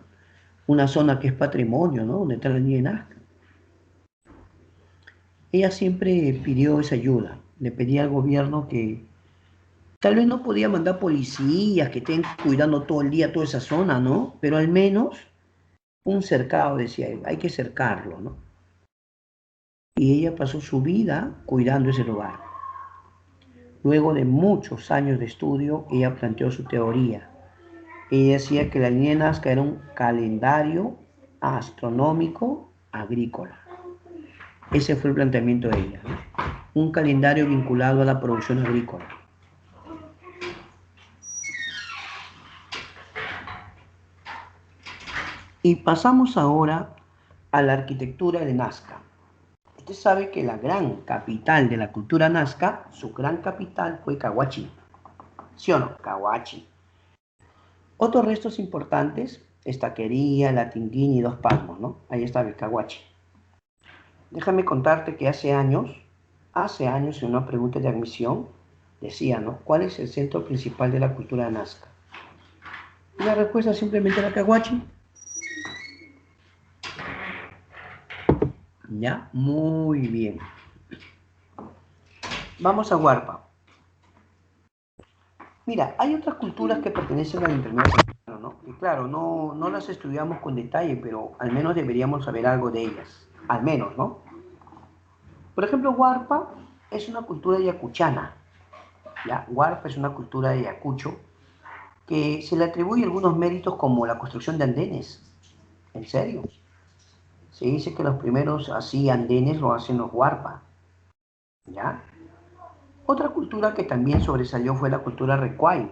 zona que es patrimonio, ¿no? Donde está la línea de Nazca. Ella siempre pidió esa ayuda, le pedía al gobierno que tal vez no podía mandar policías que estén cuidando todo el día toda esa zona, ¿no? Pero al menos un cercado, decía él, hay que cercarlo, ¿no? Y ella pasó su vida cuidando ese lugar. Luego de muchos años de estudio, ella planteó su teoría. Ella decía que la línea de Nazca era un calendario astronómico agrícola. Ese fue el planteamiento de ella, ¿no? Un calendario vinculado a la producción agrícola. Y pasamos ahora a la arquitectura de Nazca. Usted sabe que la gran capital de la cultura Nazca, su gran capital fue Cahuachi. ¿Sí o no? Cahuachi. Otros restos importantes, Estaquería, Latinguín y Dos Palmos, ¿no? Ahí está el Cahuachi. Déjame contarte que hace años, en una pregunta de admisión, decía, ¿no? ¿Cuál es el centro principal de la cultura Nazca? Y la respuesta simplemente era Cahuachi. Ya, muy bien. Vamos a Huarpa. Mira, hay otras culturas que pertenecen al intermedio africano, ¿no? Y claro, no las estudiamos con detalle, pero al menos deberíamos saber algo de ellas. Al menos, ¿no? Por ejemplo, Huarpa es una cultura yacuchana. ¿Ya? Huarpa es una cultura de Ayacucho que se le atribuye algunos méritos como la construcción de andenes. ¿En serio? Se dice que los primeros así andenes lo hacen los Huarpa. ¿Ya? Otra cultura que también sobresalió fue la cultura Recuay,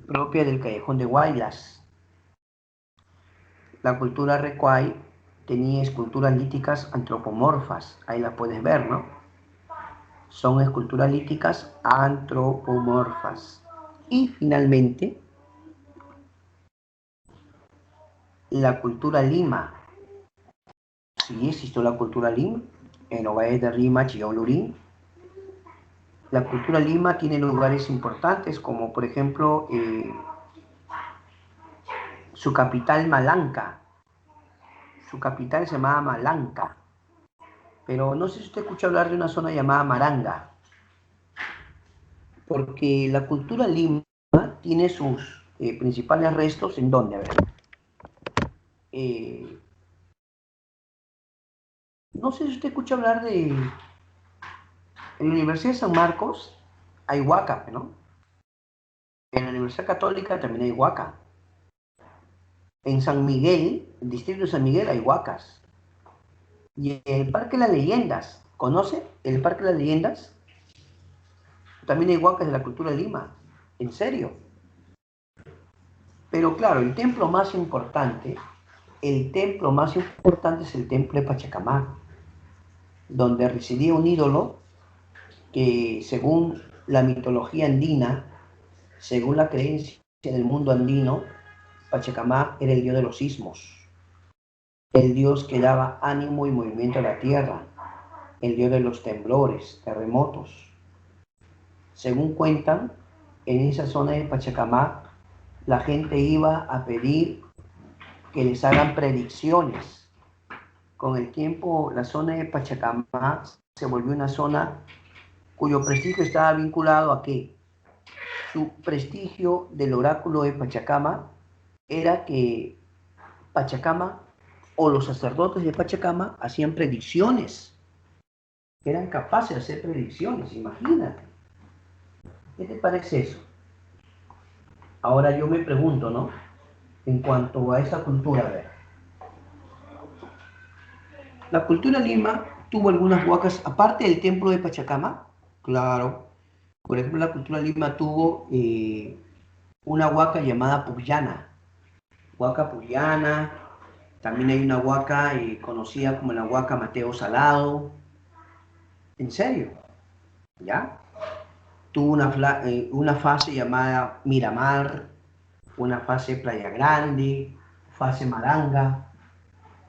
propia del Callejón de Huaylas. La cultura Recuay tenía esculturas líticas antropomorfas, ahí la puedes ver, ¿no? Son esculturas líticas antropomorfas. Y finalmente, la cultura Lima. Sí existió la cultura Lima, en Ovalle de Rima, Chillón Lurín. La cultura Lima tiene lugares importantes como por ejemplo su capital Malanca. Su capital se llamaba Malanca. pero no sé si usted escucha hablar de una zona llamada Maranga, porque la cultura Lima tiene sus principales restos en dónde, a ver. No sé si usted escucha hablar de, en la Universidad de San Marcos hay huaca, ¿no? En la Universidad Católica también hay huaca. En San Miguel, el distrito de San Miguel, hay huacas. Y en el Parque de las Leyendas, ¿conoce el Parque de las Leyendas? También hay huacas de la cultura de Lima. ¿En serio? Pero claro, el templo más importante es el templo de Pachacamac, donde residía un ídolo que según la mitología andina, según la creencia del mundo andino, Pachacamac era el dios de los sismos, el dios que daba ánimo y movimiento a la tierra, el dios de los temblores, terremotos. Según cuentan, en esa zona de Pachacamac, la gente iba a pedir que les hagan predicciones. Con el tiempo, la zona de Pachacamac se volvió una zona cuyo prestigio estaba vinculado a que su prestigio del oráculo de Pachacamac era que Pachacamac o los sacerdotes de Pachacamac hacían predicciones, eran capaces de hacer predicciones, imagínate. ¿Qué te parece eso? Ahora yo me pregunto, ¿no? En cuanto a esa cultura, a ver. La cultura Lima tuvo algunas huacas, aparte del templo de Pachacamac, claro. Por ejemplo, la cultura Lima tuvo una huaca llamada Puyana. Huaca Puyana, también hay una huaca conocida como la huaca Mateo Salado. ¿En serio? ¿Ya? Tuvo una fase llamada Miramar, una fase Playa Grande, fase Maranga.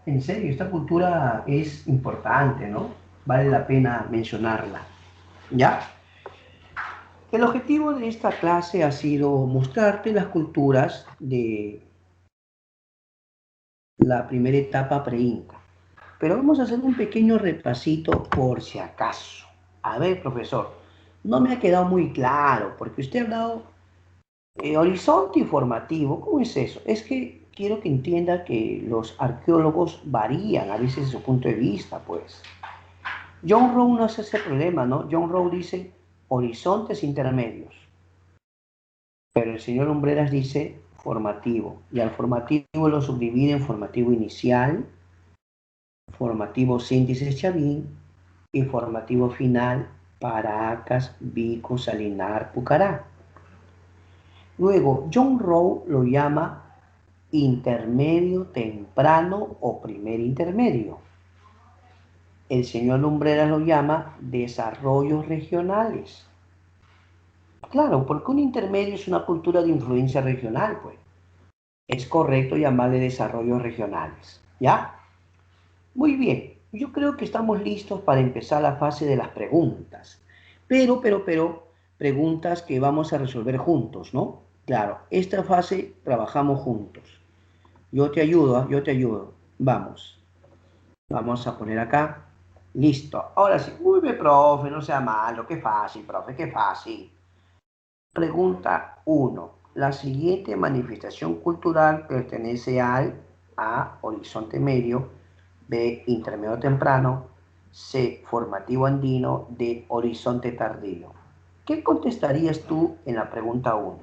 En serio, esta cultura es importante, ¿no? Vale la pena mencionarla. ¿Ya? El objetivo de esta clase ha sido mostrarte las culturas de la primera etapa pre-inca. Pero vamos a hacer un pequeño repasito por si acaso. A ver, profesor, no me ha quedado muy claro, porque usted ha hablado horizonte informativo. ¿Cómo es eso? Es que quiero que entienda que los arqueólogos varían a veces su punto de vista, pues. John Rowe no hace ese problema, ¿no? John Rowe dice horizontes intermedios, pero el señor Lumbreras dice formativo, y al formativo lo subdivide en formativo inicial, formativo síntesis Chavín y formativo final Paracas, Vico, Salinar, Pucará. Luego, John Rowe lo llama intermedio temprano o primer intermedio. El señor Lumbreras lo llama desarrollos regionales. Claro, porque un intermedio es una cultura de influencia regional, pues. Es correcto llamarle desarrollos regionales. ¿Ya? Muy bien. Yo creo que estamos listos para empezar la fase de las preguntas. Pero, preguntas que vamos a resolver juntos, ¿no? Claro, esta fase trabajamos juntos. Yo te ayudo, yo te ayudo. Vamos. Vamos a poner acá. Listo. Ahora sí. Uy, profe, no sea malo. Qué fácil, profe, qué fácil. Pregunta 1. La siguiente manifestación cultural pertenece al A. Horizonte medio, B. Intermedio temprano, C. Formativo andino, D. Horizonte tardío. ¿Qué contestarías tú en la pregunta 1?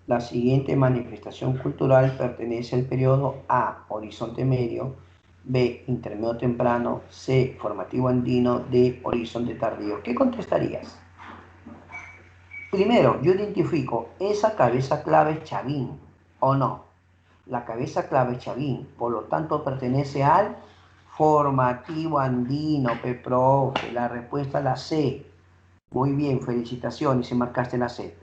La siguiente manifestación cultural pertenece al periodo A. Horizonte medio, B. Intermedio temprano, C. Formativo andino, D. Horizonte tardío. ¿Qué contestarías? Primero, yo identifico, esa cabeza clave es Chavín, ¿o no? La cabeza clave es Chavín, por lo tanto pertenece al formativo andino, profe. La respuesta es la C. Muy bien, felicitaciones si marcaste la C.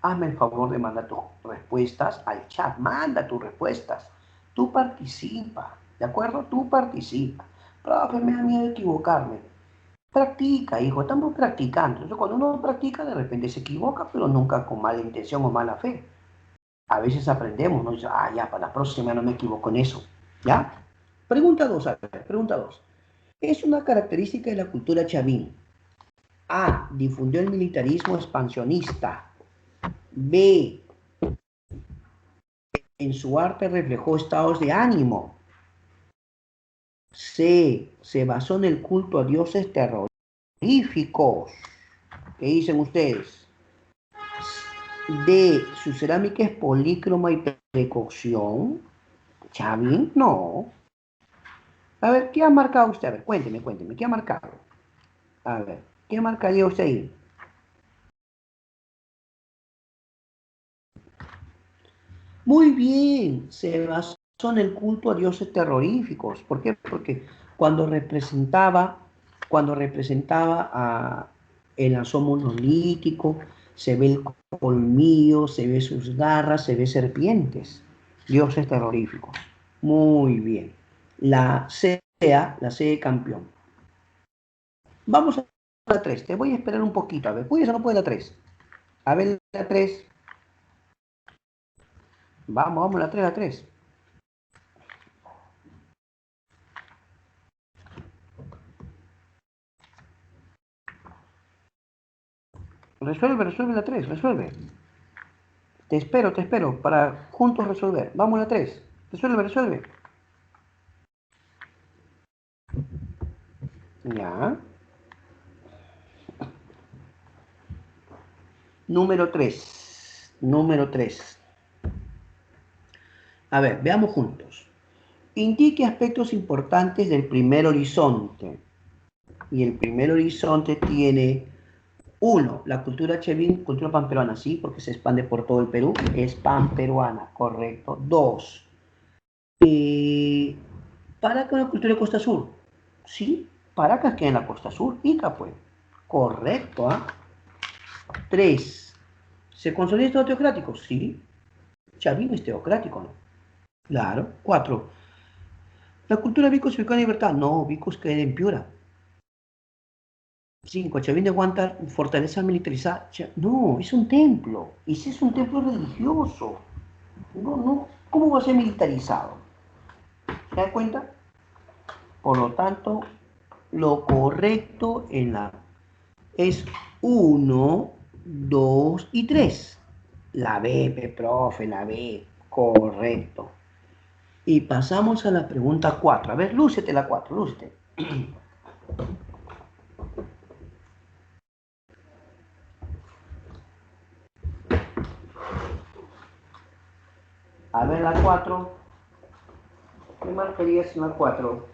Hazme el favor de mandar tus respuestas al chat, manda tus respuestas. Tú participa, ¿de acuerdo? Tú participa. Profe, me da miedo equivocarme. Practica, hijo, estamos practicando. Entonces, cuando uno practica, de repente se equivoca, pero nunca con mala intención o mala fe. A veces aprendemos, ¿no? Dice, ya, para la próxima no me equivoco en eso. ¿Ya? Pregunta 2, a ver, pregunta 2. Es una característica de la cultura chavín. A. Difundió el militarismo expansionista. B. En su arte reflejó estados de ánimo. C. Se basó en el culto a dioses terroríficos. ¿Qué dicen ustedes? D. Su cerámica es polícroma y precaución. Chavín, no. A ver, ¿qué ha marcado usted? A ver, cuénteme, ¿qué ha marcado? A ver, ¿qué marcaría usted ahí? Muy bien, se basó en el culto a dioses terroríficos. ¿Por qué? Porque cuando representaba, cuando representaba el anzo monolítico, se ve el colmillo, se ve sus garras, se ve serpientes. Dioses terroríficos. Muy bien. La C de campeón. Vamos a la 3. Te voy a esperar un poquito. A ver, ¿puedes o no puede la 3? A ver, la 3. Vamos, la 3, la 3. Resuelve la 3, resuelve. Te espero, para juntos resolver. Vamos a la 3. Resuelve. Ya. Número 3. Número 3. A ver, veamos juntos. Indique aspectos importantes del primer horizonte. Y el primer horizonte tiene 1. La cultura chevín, cultura panperuana, sí, porque se expande por todo el Perú. Es panperuana, correcto. 2. Paracas, una cultura de costa sur. Sí, Paracas queda en la costa sur. Ica, pues. Correcto, ¿ah? 3. ¿Se consolida el Estado teocrático? Sí. Chavín es teocrático, ¿no? Claro. 4. ¿La cultura Vicos se ubicó en libertad? No, Vicos queda en Piura. 5. Chavín de Huántar, fortaleza militarizada. No, es un templo. Ese es un templo religioso. No, no. ¿Cómo va a ser militarizado? ¿Se da cuenta? Por lo tanto, lo correcto en la es 1, 2 y 3. La B, profe, la B. Correcto. Y pasamos a la pregunta 4. A ver, lúcete la 4, lúcete. A ver la 4. ¿Qué marcarías en la 4?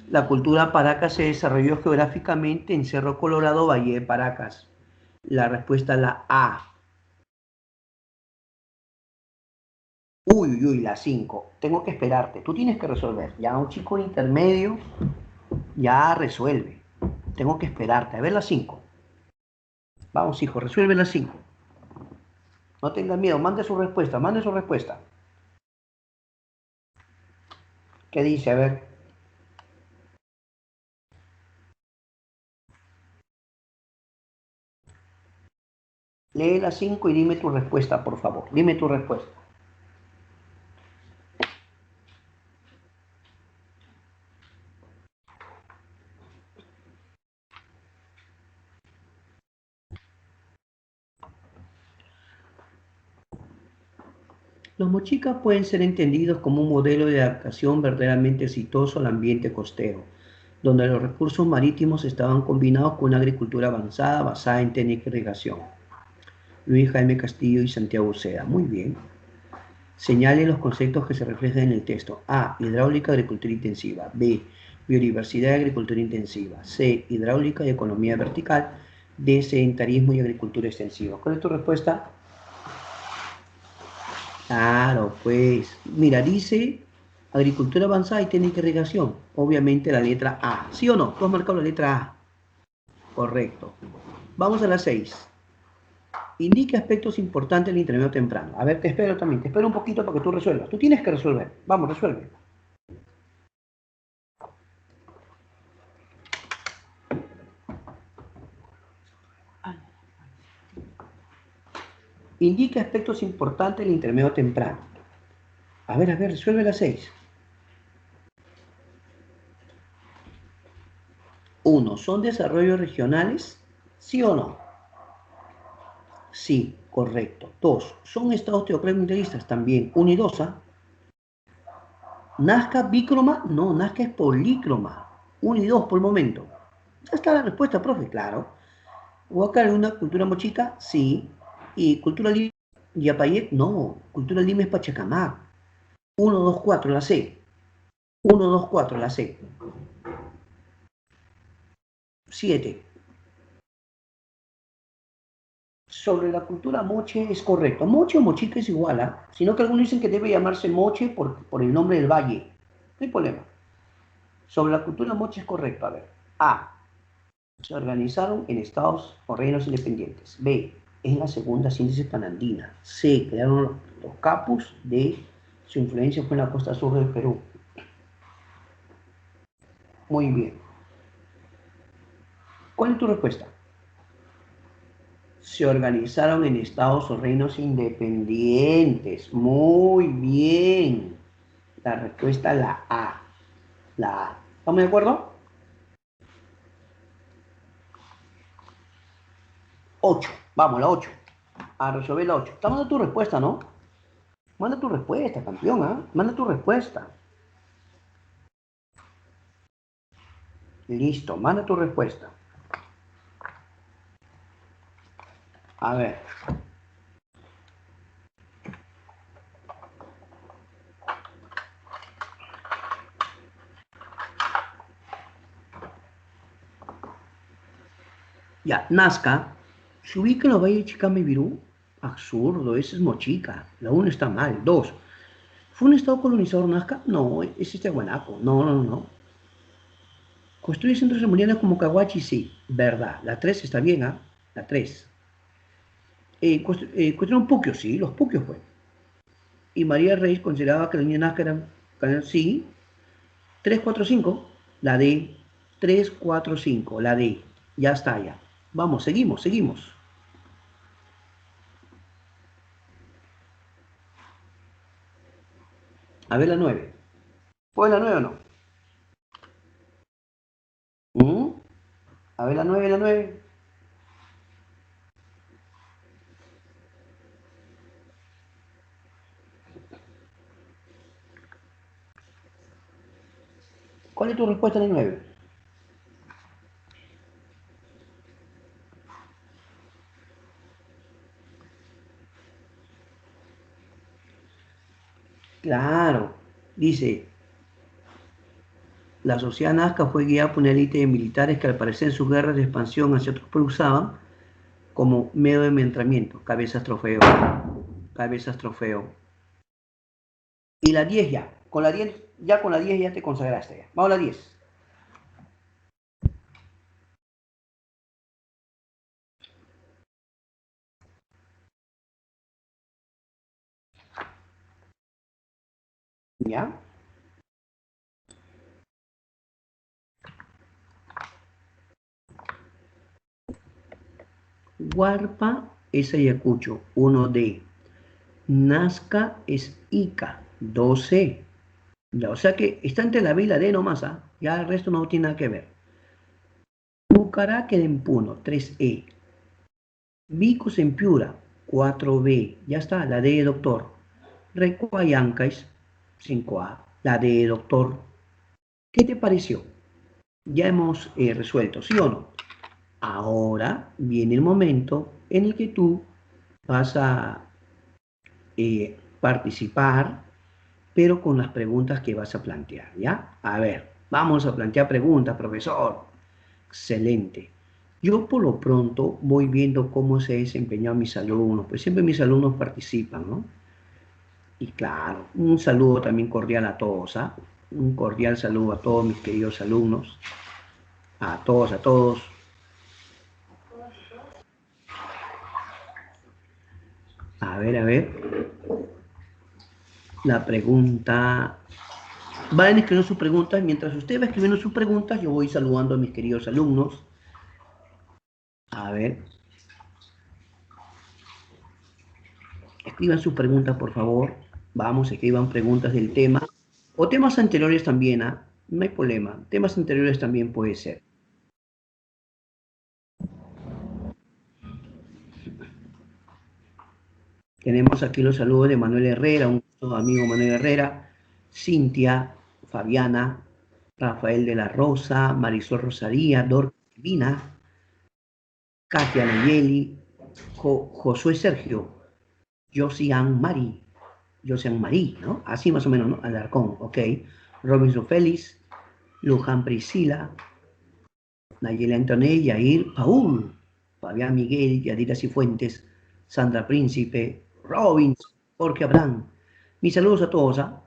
La cultura Paracas se desarrolló geográficamente en Cerro Colorado, Valle de Paracas. La respuesta es la A. Uy, la 5. Tengo que esperarte. Tú tienes que resolver. Ya un chico intermedio ya resuelve. Tengo que esperarte. A ver la 5. Vamos, hijo, resuelve la 5. No tenga miedo. Mande su respuesta. Mande su respuesta. ¿Qué dice? A ver. Lee la 5 y dime tu respuesta, por favor. Dime tu respuesta. Los mochicas pueden ser entendidos como un modelo de adaptación verdaderamente exitoso al ambiente costero, donde los recursos marítimos estaban combinados con una agricultura avanzada basada en técnica de irrigación. Luis Jaime Castillo y Santiago Uceda. Muy bien. Señale los conceptos que se reflejan en el texto. A. Hidráulica, agricultura intensiva. B. Biodiversidad y agricultura intensiva. C. Hidráulica y economía vertical. D. Sedentarismo y agricultura extensiva. ¿Cuál es tu respuesta? Claro, pues, mira, dice agricultura avanzada y técnica de irrigación. Obviamente la letra A. ¿Sí o no? Tú has marcado la letra A. Correcto. Vamos a la 6. Indique aspectos importantes del intermedio temprano. A ver, te espero también. Te espero un poquito para que tú resuelvas. Tú tienes que resolver. Vamos, resuelve. Indica aspectos importantes del intermedio temprano. A ver, resuelve la 6. 1. ¿Son desarrollos regionales? ¿Sí o no? Sí, correcto. 2. ¿Son estados teocráticos? También. 1 y 2. ¿Nazca bícroma? No, Nazca es polícroma. 1 y 2 por el momento. Ya está la respuesta, profe, claro. ¿Huacal es una cultura mochica? Sí. ¿Y cultura lima? ¿Yapayet? No. Cultura lima es Pachacamac. 1, 2, 4, la C. 1, 2, 4, la C. 7. Sobre la cultura moche es correcto. Moche o mochica es igual, sino que algunos dicen que debe llamarse moche por el nombre del valle. No hay problema. Sobre la cultura moche es correcto. A ver. A. Se organizaron en estados o reinos independientes. B. Es la segunda síntesis panandina. C. Crearon los capus. D. Su influencia fue en la costa sur del Perú. Muy bien. ¿Cuál es tu respuesta? Se organizaron en estados o reinos independientes. Muy bien. La respuesta es la A. La A. ¿Estamos de acuerdo? 8. Vamos, la 8. A resolver la 8. Está mandando tu respuesta, ¿no? Manda tu respuesta, campeón, Manda tu respuesta. Listo, manda tu respuesta. A ver. Ya, Nazca se ubica en los valles de Chicama y Virú. Absurdo, ese es Mochica. La 1 está mal. 2. ¿Fue un estado colonizador Nazca? No, es Guanaco. No. Construye centros ceremoniales como Caguachi, sí. Verdad. La 3 está bien, La 3. Construyeron puquios, sí, los puquios fue. Y María Reyes consideraba que la niña Nazca era, sí. 3, 4, 5. La D. 3, 4, 5. La D. Ya está, ya. Vamos, seguimos. A ver la 9. ¿Fue la 9 o no? A ver la 9. ¿Cuál es tu respuesta en la 9? Claro, dice, la sociedad nazca fue guiada por una élite de militares que al parecer en sus guerras de expansión hacia otros pueblos usaban como medio de envenenamiento, cabezas trofeo. Y la 10 ya, con la 10 ya te consagraste ya. Vamos a la 10. ¿Ya? Huarpa es Ayacucho, 1D. Nazca es Ica, 2C. Ya, o sea que está entre la B y la D nomás, ya el resto no tiene nada que ver. Pucará queda en Puno, 3E. Vicus en Piura, 4B. Ya está, la D de doctor. Recuayancais, 5A. La D de doctor. ¿Qué te pareció? Ya hemos resuelto, ¿sí o no? Ahora viene el momento en el que tú vas a participar, pero con las preguntas que vas a plantear, ¿ya? A ver, vamos a plantear preguntas, profesor. Excelente. Yo por lo pronto voy viendo cómo se desempeñan mis alumnos, pues siempre mis alumnos participan, ¿no? Y claro, un saludo también cordial a todos, Un cordial saludo a todos mis queridos alumnos, a todos. A ver. La pregunta. Vayan escribiendo sus preguntas. Mientras usted va escribiendo sus preguntas, yo voy saludando a mis queridos alumnos. A ver. escriban sus preguntas, por favor. Vamos, escriban preguntas del tema. O temas anteriores también, ¿ah? No hay problema. Temas anteriores también puede ser. Tenemos aquí los saludos de Manuel Herrera, un amigo Manuel Herrera, Cintia, Fabiana, Rafael de la Rosa, Marisol Rosaría, Dorcas Divina, Katia Nayeli, Josué Sergio, Josian Mari, Josian Marí, ¿no? Así más o menos, ¿no? Alarcón, ok. Robinson Félix, Luján Priscila, Nayeli Antonet, Yair Paul, Fabián Miguel, Yadira Cifuentes, Sandra Príncipe, Robinson, Jorge Abraham. Mis saludos a todos, ¿ah?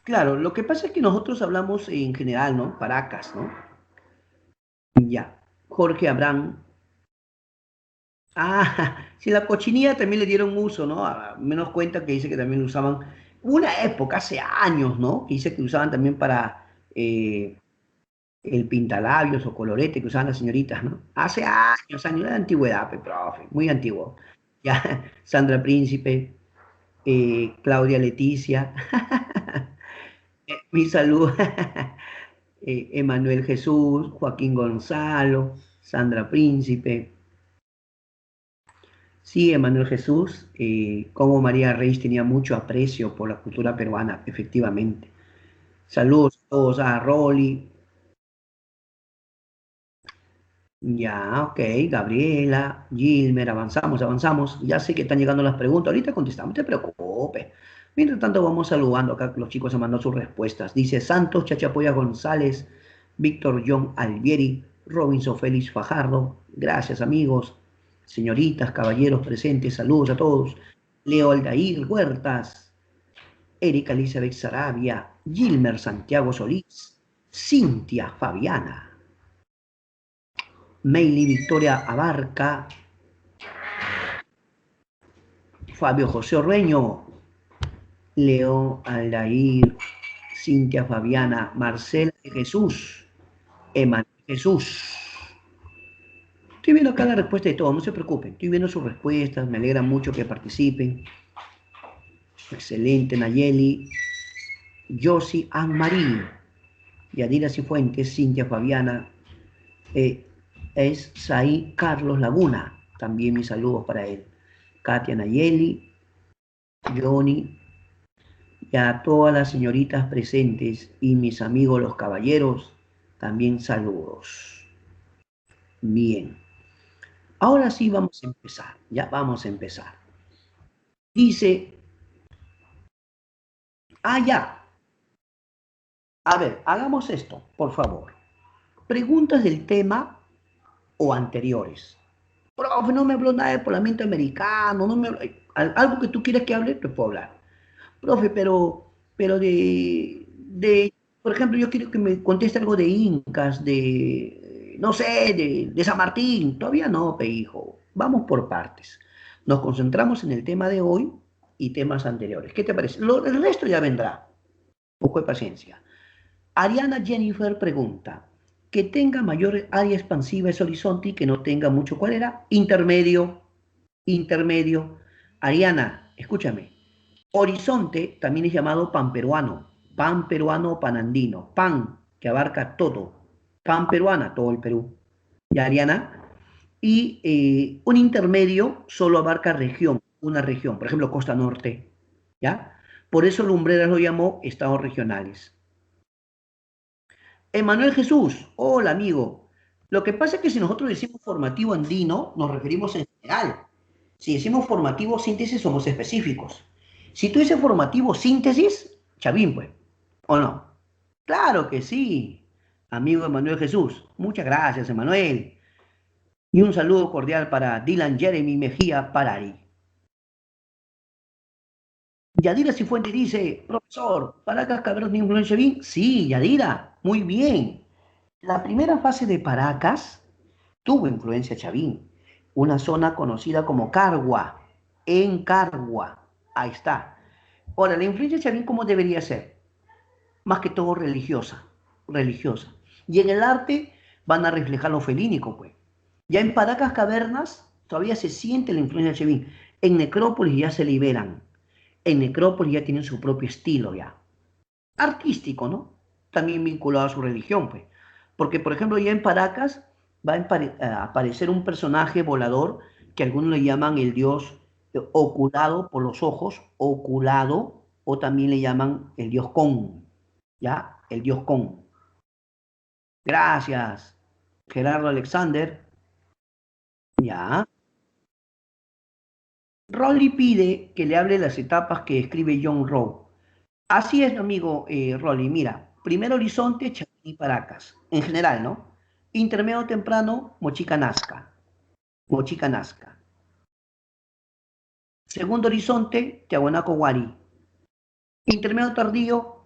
Claro, lo que pasa es que nosotros hablamos en general, ¿no? Paracas, ¿no? Ya. Jorge Abraham. Ah, sí, la cochinilla también le dieron uso, ¿no? Menos cuenta que dice que también lo usaban. Una época, hace años, ¿no? Que dice que usaban también para el pintalabios o colorete que usaban las señoritas, ¿no? Hace años de antigüedad, profe, muy antiguo. Ya, Sandra Príncipe, Claudia Leticia, mi salud, Emanuel Jesús, Joaquín Gonzalo, Sandra Príncipe. Sí, Emanuel Jesús, como María Reis tenía mucho aprecio por la cultura peruana, efectivamente. Saludos a todos, a Rolly, ya, ok, Gabriela, Gilmer, avanzamos. Ya sé que están llegando las preguntas, ahorita contestamos, no te preocupes. Mientras tanto, vamos saludando acá, los chicos han mandado sus respuestas. Dice Santos Chachapoya González, Víctor John Alvieri, Robinson Félix Fajardo, gracias amigos, señoritas, caballeros presentes, saludos a todos. Leo Aldair Huertas, Erika Elizabeth Sarabia, Gilmer Santiago Solís, Cintia Fabiana. Meili Victoria Abarca, Fabio José Orreño, León Aldair, Cintia Fabiana, Marcela Jesús, Emanuel Jesús. Estoy viendo acá la respuesta de todos, no se preocupen, estoy viendo sus respuestas, me alegra mucho que participen. Excelente, Nayeli, Josie Anne-Marie, Yadira Cifuentes, Cintia Fabiana, es Saí Carlos Laguna, también mis saludos para él. Katia Nayeli, Johnny, y a todas las señoritas presentes y mis amigos los caballeros, también saludos. Bien. Ahora sí vamos a empezar. Ya vamos a empezar. Dice, ya. A ver, hagamos esto, por favor. Preguntas del tema o anteriores. Profe, no me habló nada de parlamento americano, no me algo que tú quieras que hable, te puedo hablar. Profe, pero por ejemplo, yo quiero que me conteste algo de incas, no sé, de San Martín. Todavía no, pe hijo. Vamos por partes. Nos concentramos en el tema de hoy y temas anteriores. ¿Qué te parece? El resto ya vendrá. Un poco de paciencia. Ariana Jennifer pregunta, que tenga mayor área expansiva es horizonte y que no tenga mucho, ¿cuál era? Intermedio. Ariana, escúchame. Horizonte también es llamado pan peruano o panandino, pan que abarca todo, pan peruana, todo el Perú, ¿ya, Ariana? Y un intermedio solo abarca región, una región, por ejemplo, Costa Norte, ¿ya? Por eso Lumbreras lo llamó estados regionales. Emanuel Jesús, hola amigo. Lo que pasa es que si nosotros decimos formativo andino, nos referimos en general. Si decimos formativo síntesis, somos específicos. Si tú dices formativo síntesis, Chavín, pues, ¿o no? Claro que sí, amigo Emanuel Jesús. Muchas gracias, Emanuel. Y un saludo cordial para Dylan Jeremy Mejía Parari. Yadira Cifuentes dice, profesor, ¿Paracas Cavernas de influencia bien? Sí, Yadira, muy bien. La primera fase de Paracas tuvo influencia chavín, una zona conocida como Cargua, en Cargua, ahí está. Ahora, la influencia chavín, ¿cómo debería ser? Más que todo religiosa. Y en el arte van a reflejar lo felínico, pues. Ya en Paracas Cavernas todavía se siente la influencia del Chevin. En Necrópolis ya se liberan. En Necrópolis ya tienen su propio estilo ya. Artístico, ¿no? También vinculado a su religión, pues. Porque, por ejemplo, ya en Paracas va a aparecer un personaje volador que algunos le llaman el dios oculado por los ojos, oculado, o también le llaman el dios Con, ¿ya? El dios Con. Gracias, Gerardo Alexander. Ya. Rolly pide que le hable de las etapas que escribe John Rowe. Así es, amigo Rolly. Mira, primer horizonte, Chaquí Paracas. En general, ¿no? Intermedio temprano, Mochica Nazca. Mochica Nazca. Segundo horizonte, Tiahuanaco Guari. Intermedio tardío,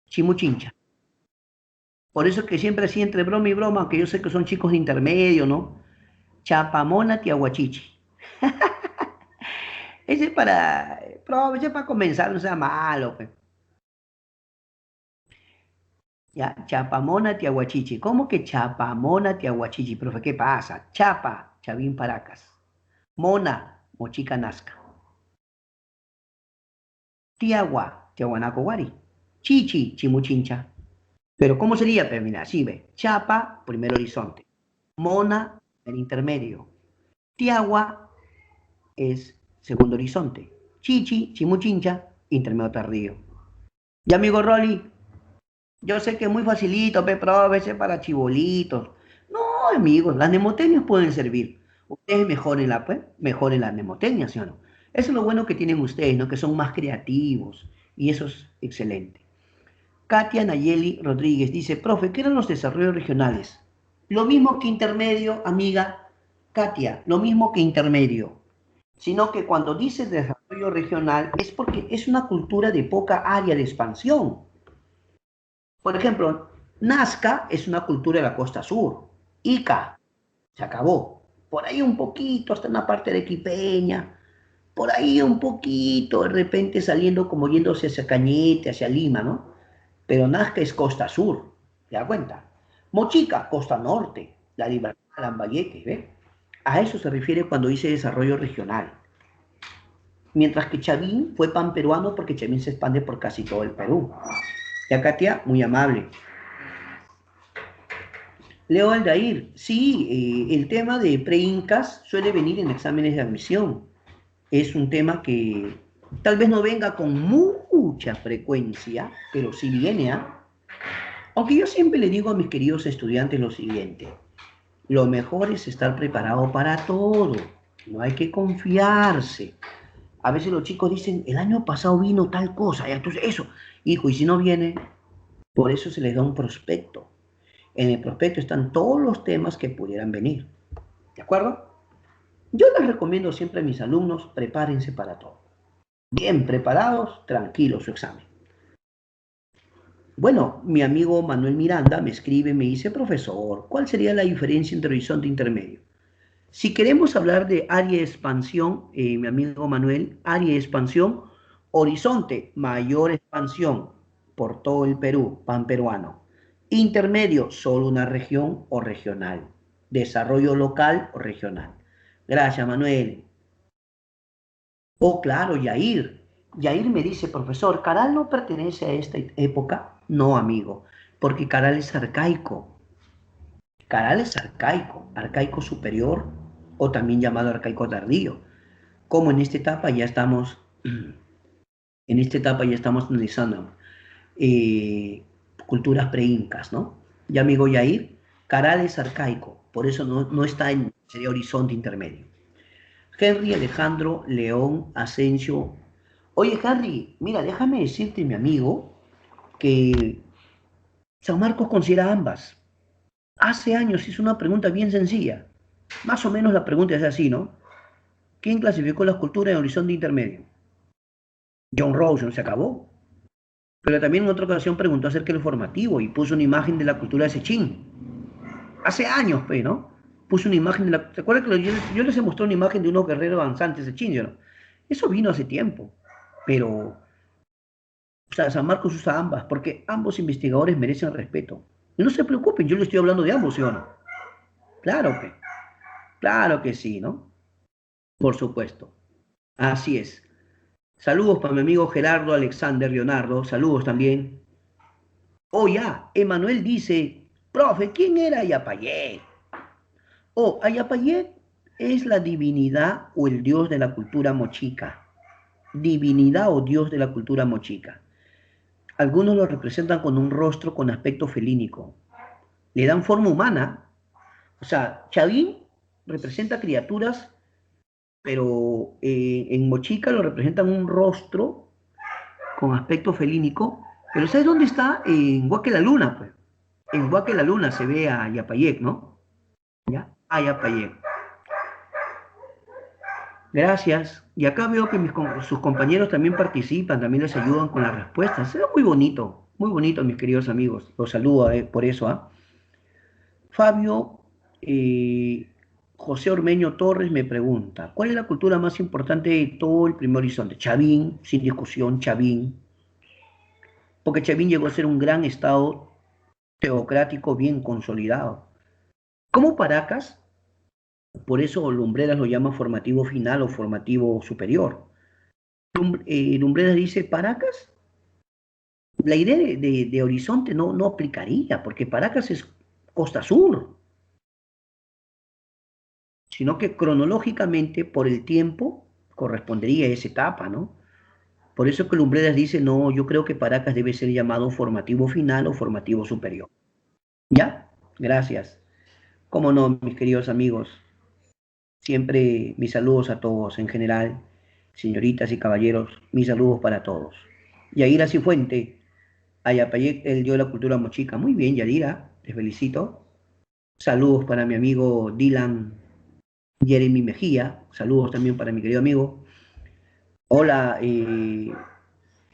Chimuchincha. Por eso es que siempre así entre broma y broma, aunque yo sé que son chicos de intermedio, ¿no? Chapamona, Tiahuachichi. Ese es ese es para comenzar, no sea malo, pues. Ya, Chapamona, Tiahuachichi. ¿Cómo que Chapamona, Tiahuachichi? Profe, ¿qué pasa? Chapa, Chavín Paracas. Mona, Mochica Nazca. Tiagua, Tiahuanaco Guari. Chichi, Chimuchincha. Pero ¿cómo sería? Pues mira, así ve. Chapa, primer horizonte. Mona, el intermedio. Tiagua es segundo horizonte. Chichi, Chimuchincha, intermedio tardío. Y amigo Rolly, yo sé que es muy facilito, pero a veces para chibolitos. No, amigos, las mnemotecnias pueden servir. Ustedes mejoren pues, mejoren las mnemotecnias, ¿sí o no? Eso es lo bueno que tienen ustedes, ¿no? Que son más creativos. Y eso es excelente. Katia Nayeli Rodríguez dice, profe, ¿qué eran los desarrollos regionales? Lo mismo que intermedio, amiga Katia, lo mismo que intermedio. Sino que cuando dices desarrollo regional es porque es una cultura de poca área de expansión. Por ejemplo, Nazca es una cultura de la costa sur. Ica, se acabó. Por ahí un poquito, hasta una parte de Quipeña. Por ahí un poquito, de repente saliendo como yéndose hacia Cañete, hacia Lima, ¿no? Pero Nazca es costa sur, ¿te das cuenta? Mochica, costa norte. La Libertad, Lambayeque, ¿ves? A eso se refiere cuando dice desarrollo regional. Mientras que Chavín fue pan peruano porque Chavín se expande por casi todo el Perú. Ya Katia, muy amable. Leo Aldair, sí, el tema de pre-incas suele venir en exámenes de admisión. Es un tema que tal vez no venga con mucha frecuencia, pero sí viene, ¿ah? Aunque yo siempre le digo a mis queridos estudiantes lo siguiente, lo mejor es estar preparado para todo, no hay que confiarse. A veces los chicos dicen, el año pasado vino tal cosa, y entonces eso, hijo, y si no viene, por eso se les da un prospecto. En el prospecto están todos los temas que pudieran venir. ¿De acuerdo? Yo les recomiendo siempre a mis alumnos, prepárense para todo. Bien preparados, tranquilos su examen. Bueno, mi amigo Manuel Miranda me escribe, me dice, profesor, ¿cuál sería la diferencia entre horizonte e intermedio? Si queremos hablar de área de expansión, mi amigo Manuel, área de expansión, horizonte, mayor expansión por todo el Perú, pan peruano. Intermedio, solo una región o regional. Desarrollo local o regional. Gracias, Manuel. Oh, claro, Yair. Yair me dice, profesor, ¿Caral no pertenece a esta época? No, amigo, porque Caral es arcaico. Caral es arcaico, arcaico superior o también llamado arcaico tardío. Como en esta etapa ya estamos, analizando culturas pre-incas, ¿no? Y amigo Yair, Caral es arcaico, por eso no está en, sería horizonte intermedio. Henry Alejandro León Asensio. Oye, Henry, mira, déjame decirte, mi amigo, que San Marcos considera ambas. Hace años hizo una pregunta bien sencilla. Más o menos la pregunta es así, ¿no? ¿Quién clasificó la escultura en horizonte intermedio? John Rosen, se acabó. Pero también en otra ocasión preguntó acerca del formativo y puso una imagen de la cultura de Sechín. Hace años, pues, ¿no? Puso una imagen de la... ¿Se acuerdan que yo les he mostrado una imagen de unos guerreros avanzantes de Sechín, ¿no? Eso vino hace tiempo. Pero, o sea, San Marcos usa ambas, porque ambos investigadores merecen respeto. Y no se preocupen, yo le estoy hablando de ambos, ¿sí o no? Claro que sí, ¿no? Por supuesto. Así es. Saludos para mi amigo Gerardo Alexander Leonardo. Saludos también. Oh, ya. Emanuel dice, profe, ¿quién era Yapayé? Oh, Ayapayé es la divinidad o el dios de la cultura mochica. Divinidad o dios de la cultura mochica. Algunos lo representan con un rostro con aspecto felínico. Le dan forma humana. O sea, Chavín representa criaturas, pero en mochica lo representan un rostro con aspecto felínico. Pero ¿sabes dónde está? En Huaque la Luna, pues. En Huaque la Luna se ve a Yapayek, ¿no? ¿Ya? A Yapayek. Gracias. Y acá veo que sus compañeros también participan, también les ayudan con las respuestas. Es muy bonito, mis queridos amigos. Los saludo por eso. ¿Ah? Fabio eh, José Ormeño Torres me pregunta, ¿cuál es la cultura más importante de todo el Primer Horizonte? Chavín, sin discusión, Chavín. Porque Chavín llegó a ser un gran estado teocrático bien consolidado. Como Paracas, por eso Lumbreras lo llama formativo final o formativo superior. Lumbreras dice, Paracas, la idea de Horizonte no aplicaría, porque Paracas es Costa Sur, sino que cronológicamente, por el tiempo, correspondería a esa etapa, ¿no? Por eso que Lumbreras dice, no, yo creo que Paracas debe ser llamado formativo final o formativo superior. ¿Ya? Gracias. Cómo no, mis queridos amigos. Siempre mis saludos a todos en general, señoritas y caballeros, mis saludos para todos. Yaira Cifuente, Ayapayec, el dio la cultura mochica. Muy bien, Yadira, te felicito. Saludos para mi amigo Dylan Jeremy Mejía. Saludos también para mi querido amigo. Hola,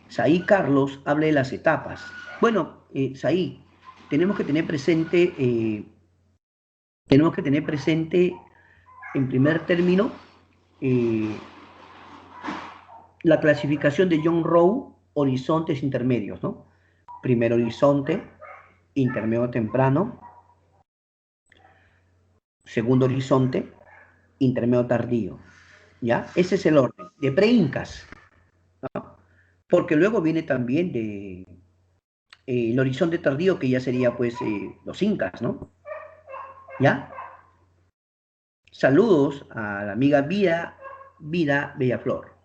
Saí Carlos, hable de las etapas. Bueno, Saí, tenemos que tener presente, tenemos que tener presente en primer término eh, la clasificación de John Rowe, horizontes intermedios, ¿no? Primer horizonte, intermedio temprano, segundo horizonte, intermedio tardío, ¿ya? Ese es el orden, de pre-incas, ¿no? Porque luego viene también de el horizonte tardío, que ya sería, pues, los incas, ¿no? ¿Ya? Saludos a la amiga Vida Bellaflor.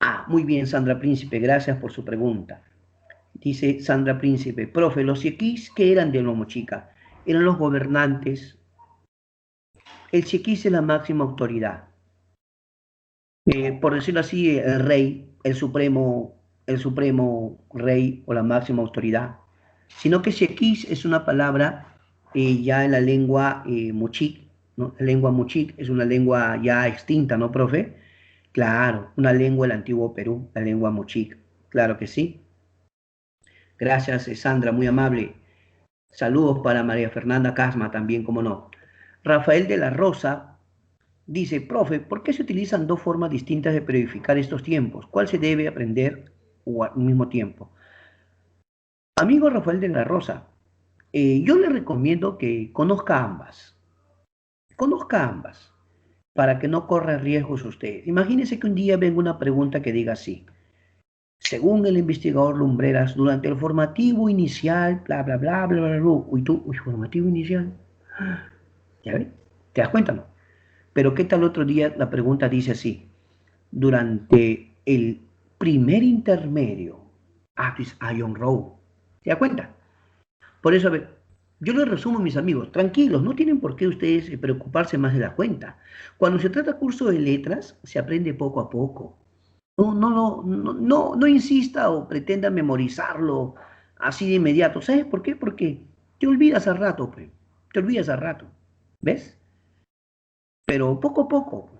Ah, muy bien, Sandra Príncipe, gracias por su pregunta. Dice Sandra Príncipe, profe, los yequis, ¿qué eran de Mochica? Eran los gobernantes. El yequis es la máxima autoridad. Por decirlo así, el rey, el supremo rey o la máxima autoridad. Sino que yequis es una palabra ya en la lengua mochic, ¿no? La lengua mochic es una lengua ya extinta, ¿no, profe? Claro, una lengua del antiguo Perú, la lengua mochic. Claro que sí. Gracias, Sandra, muy amable. Saludos para María Fernanda Casma también, como no. Rafael de la Rosa dice, profe, ¿por qué se utilizan dos formas distintas de periodificar estos tiempos? ¿Cuál se debe aprender al mismo tiempo? Amigo Rafael de la Rosa, yo le recomiendo que conozca ambas, para que no corra riesgos usted. Imagínese que un día venga una pregunta que diga así, según el investigador Lumbreras, durante el formativo inicial, bla, bla, bla, bla, bla, bla, uy, tú, uy, formativo inicial, ¿ya ves? ¿Te das cuenta, no? Pero ¿qué tal otro día la pregunta dice así? Durante el primer intermedio, Apis Ion Row. ¿Se da cuenta? Por eso, a ver, yo les resumo, mis amigos, tranquilos, no tienen por qué ustedes preocuparse más de la cuenta. Cuando se trata curso de letras, se aprende poco a poco. No insista o pretenda memorizarlo así de inmediato. ¿Sabes por qué? Porque te olvidas al rato, pues. Te olvidas al rato. ¿Ves? Pero poco a poco,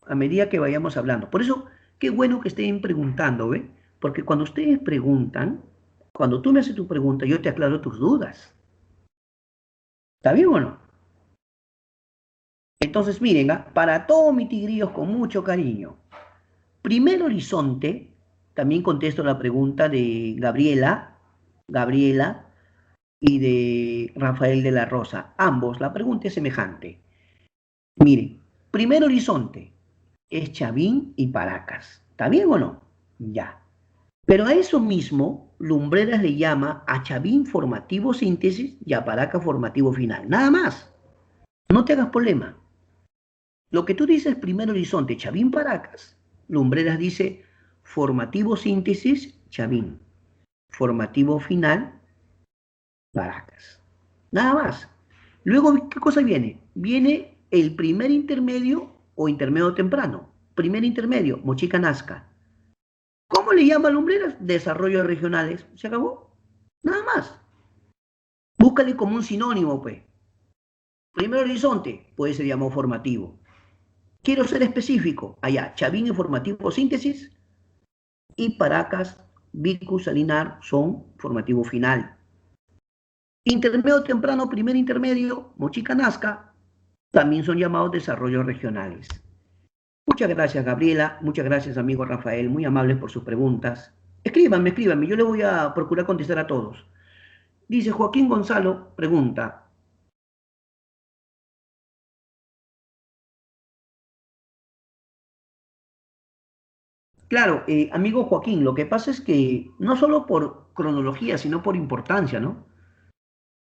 a medida que vayamos hablando. Por eso, qué bueno que estén preguntando, ¿ve? Porque cuando ustedes preguntan, cuando tú me haces tu pregunta, yo te aclaro tus dudas. ¿Está bien o no? Entonces, miren, para todos mis tigrillos con mucho cariño. Primer horizonte, también contesto la pregunta de Gabriela y de Rafael de la Rosa. Ambos, la pregunta es semejante. Miren, primer horizonte es Chavín y Paracas. ¿Está bien o no? Ya. Pero a eso mismo, Lumbreras le llama a Chavín formativo síntesis y a Paracas formativo final. Nada más. No te hagas problema. Lo que tú dices primer horizonte, Chavín Paracas, Lumbreras dice formativo síntesis, Chavín. Formativo final, Paracas. Nada más. Luego, ¿qué cosa viene? Viene el primer intermedio o intermedio temprano. Primer intermedio, Mochica Nazca. ¿Cómo le llama Lumbreras? Desarrollos regionales. ¿Se acabó? Nada más. Búscale como un sinónimo, pues. Primer horizonte puede ser llamado formativo. Quiero ser específico. Allá, Chavín en formativo síntesis y Paracas, Vicus, Salinar son formativo final. Intermedio temprano, primer intermedio, Mochica Nazca, también son llamados desarrollos regionales. Muchas gracias, Gabriela. Muchas gracias, amigo Rafael. Muy amables por sus preguntas. Escríbanme, escríbanme. Yo le voy a procurar contestar a todos. Dice Joaquín Gonzalo, pregunta. Claro, amigo Joaquín, lo que pasa es que no solo por cronología, sino por importancia, ¿no?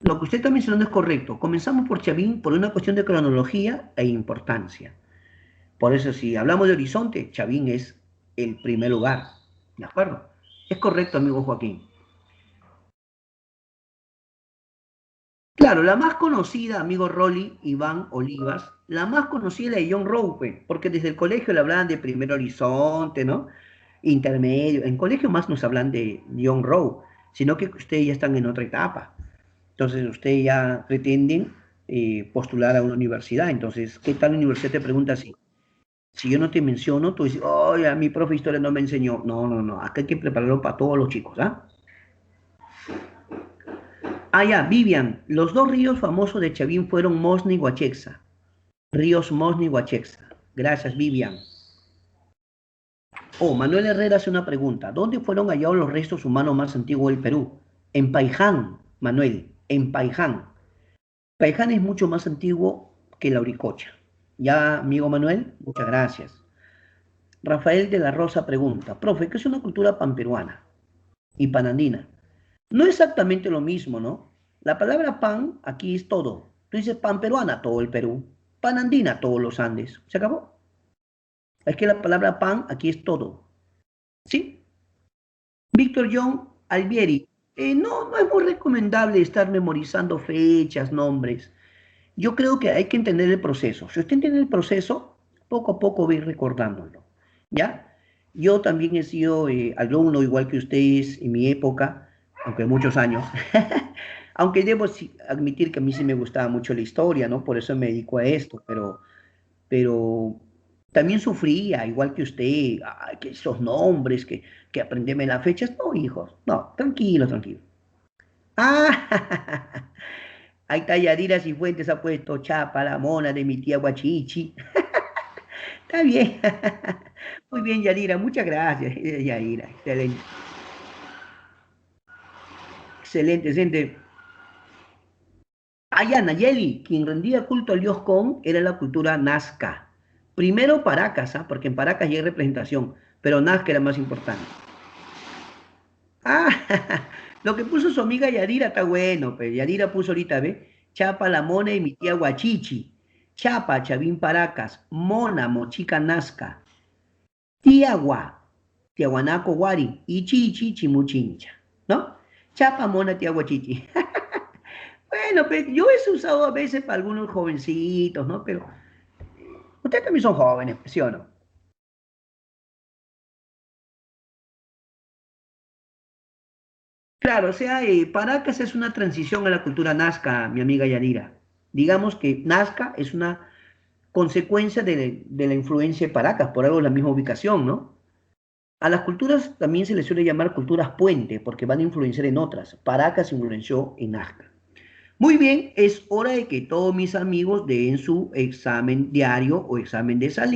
Lo que usted está mencionando es correcto. Comenzamos por Chavín por una cuestión de cronología e importancia. Por eso, si hablamos de horizonte, Chavín es el primer lugar. ¿De acuerdo? Es correcto, amigo Joaquín. Claro, la más conocida, amigo Rolly, Iván Olivas, la más conocida es la de John Rowe, porque desde el colegio le hablaban de primer horizonte, ¿no? Intermedio. En colegio más nos hablan de John Rowe, sino que ustedes ya están en otra etapa. Entonces, ustedes ya pretenden postular a una universidad. Entonces, ¿qué tal universidad te pregunta así? Si yo no te menciono, tú dices, oye, a mi profe de historia no me enseñó. No, no, no. Acá hay que prepararlo para todos los chicos, ¿ah? Ah, ya, Vivian. Los dos ríos famosos de Chavín fueron Mosna y Huachexa. Ríos Mosna y Huachexa. Gracias, Vivian. Oh, Manuel Herrera hace una pregunta. ¿Dónde fueron hallados los restos humanos más antiguos del Perú? En Paiján, Manuel. En Paiján. Paiján es mucho más antiguo que la Uricocha. Ya, amigo Manuel, muchas gracias. Rafael de la Rosa pregunta, profe, ¿qué es una cultura panperuana y panandina? No exactamente lo mismo, ¿no? La palabra pan aquí es todo. Tú dices pan peruana, todo el Perú. Pan andina, todos los Andes. ¿Se acabó? Es que la palabra pan aquí es todo. ¿Sí? Víctor John Albieri. No, no es muy recomendable estar memorizando fechas, nombres. Yo creo que hay que entender el proceso. Si usted entiende el proceso, poco a poco va a ir recordándolo. ¿Ya? Yo también he sido alumno, igual que ustedes, en mi época, aunque muchos años. Aunque debo admitir que a mí sí me gustaba mucho la historia, ¿no? Por eso me dedico a esto, pero también sufría, igual que usted, ay, que esos nombres, que aprenderme las fechas. No, hijos, no, tranquilo, tranquilo. Ah, ahí está Yadira Cifuentes ha puesto Chapa, la mona de mi tía Guachichi. Está bien. Muy bien, Yadira, muchas gracias, Yadira. Excelente, excelente, excelente. Allá, Nayeli, quien rendía culto al dios Con era la cultura Nazca. Primero Paracas, ¿ah? Porque en Paracas ya hay representación, pero Nazca era más importante. Ah, lo que puso su amiga Yadira está bueno, pues Yadira puso ahorita, ¿ve? Chapa la mona y mi tía Guachichi. Chapa, Chavín Paracas. Mona, Mochica Nazca. Tiagua, Tiahuanaco Guari. Y Chichi, Chimuchincha. ¿No? Chapa, mona, tía Guachichi. Bueno, pues yo he usado a veces para algunos jovencitos, ¿no? Pero ustedes también son jóvenes, ¿sí o no? Claro, o sea, Paracas es una transición a la cultura nazca, mi amiga Yadira. Digamos que Nazca es una consecuencia de la influencia de Paracas, por algo la misma ubicación, ¿no? A las culturas también se les suele llamar culturas puente, porque van a influenciar en otras. Paracas influenció en Nazca. Muy bien, es hora de que todos mis amigos den su examen diario o examen de salida.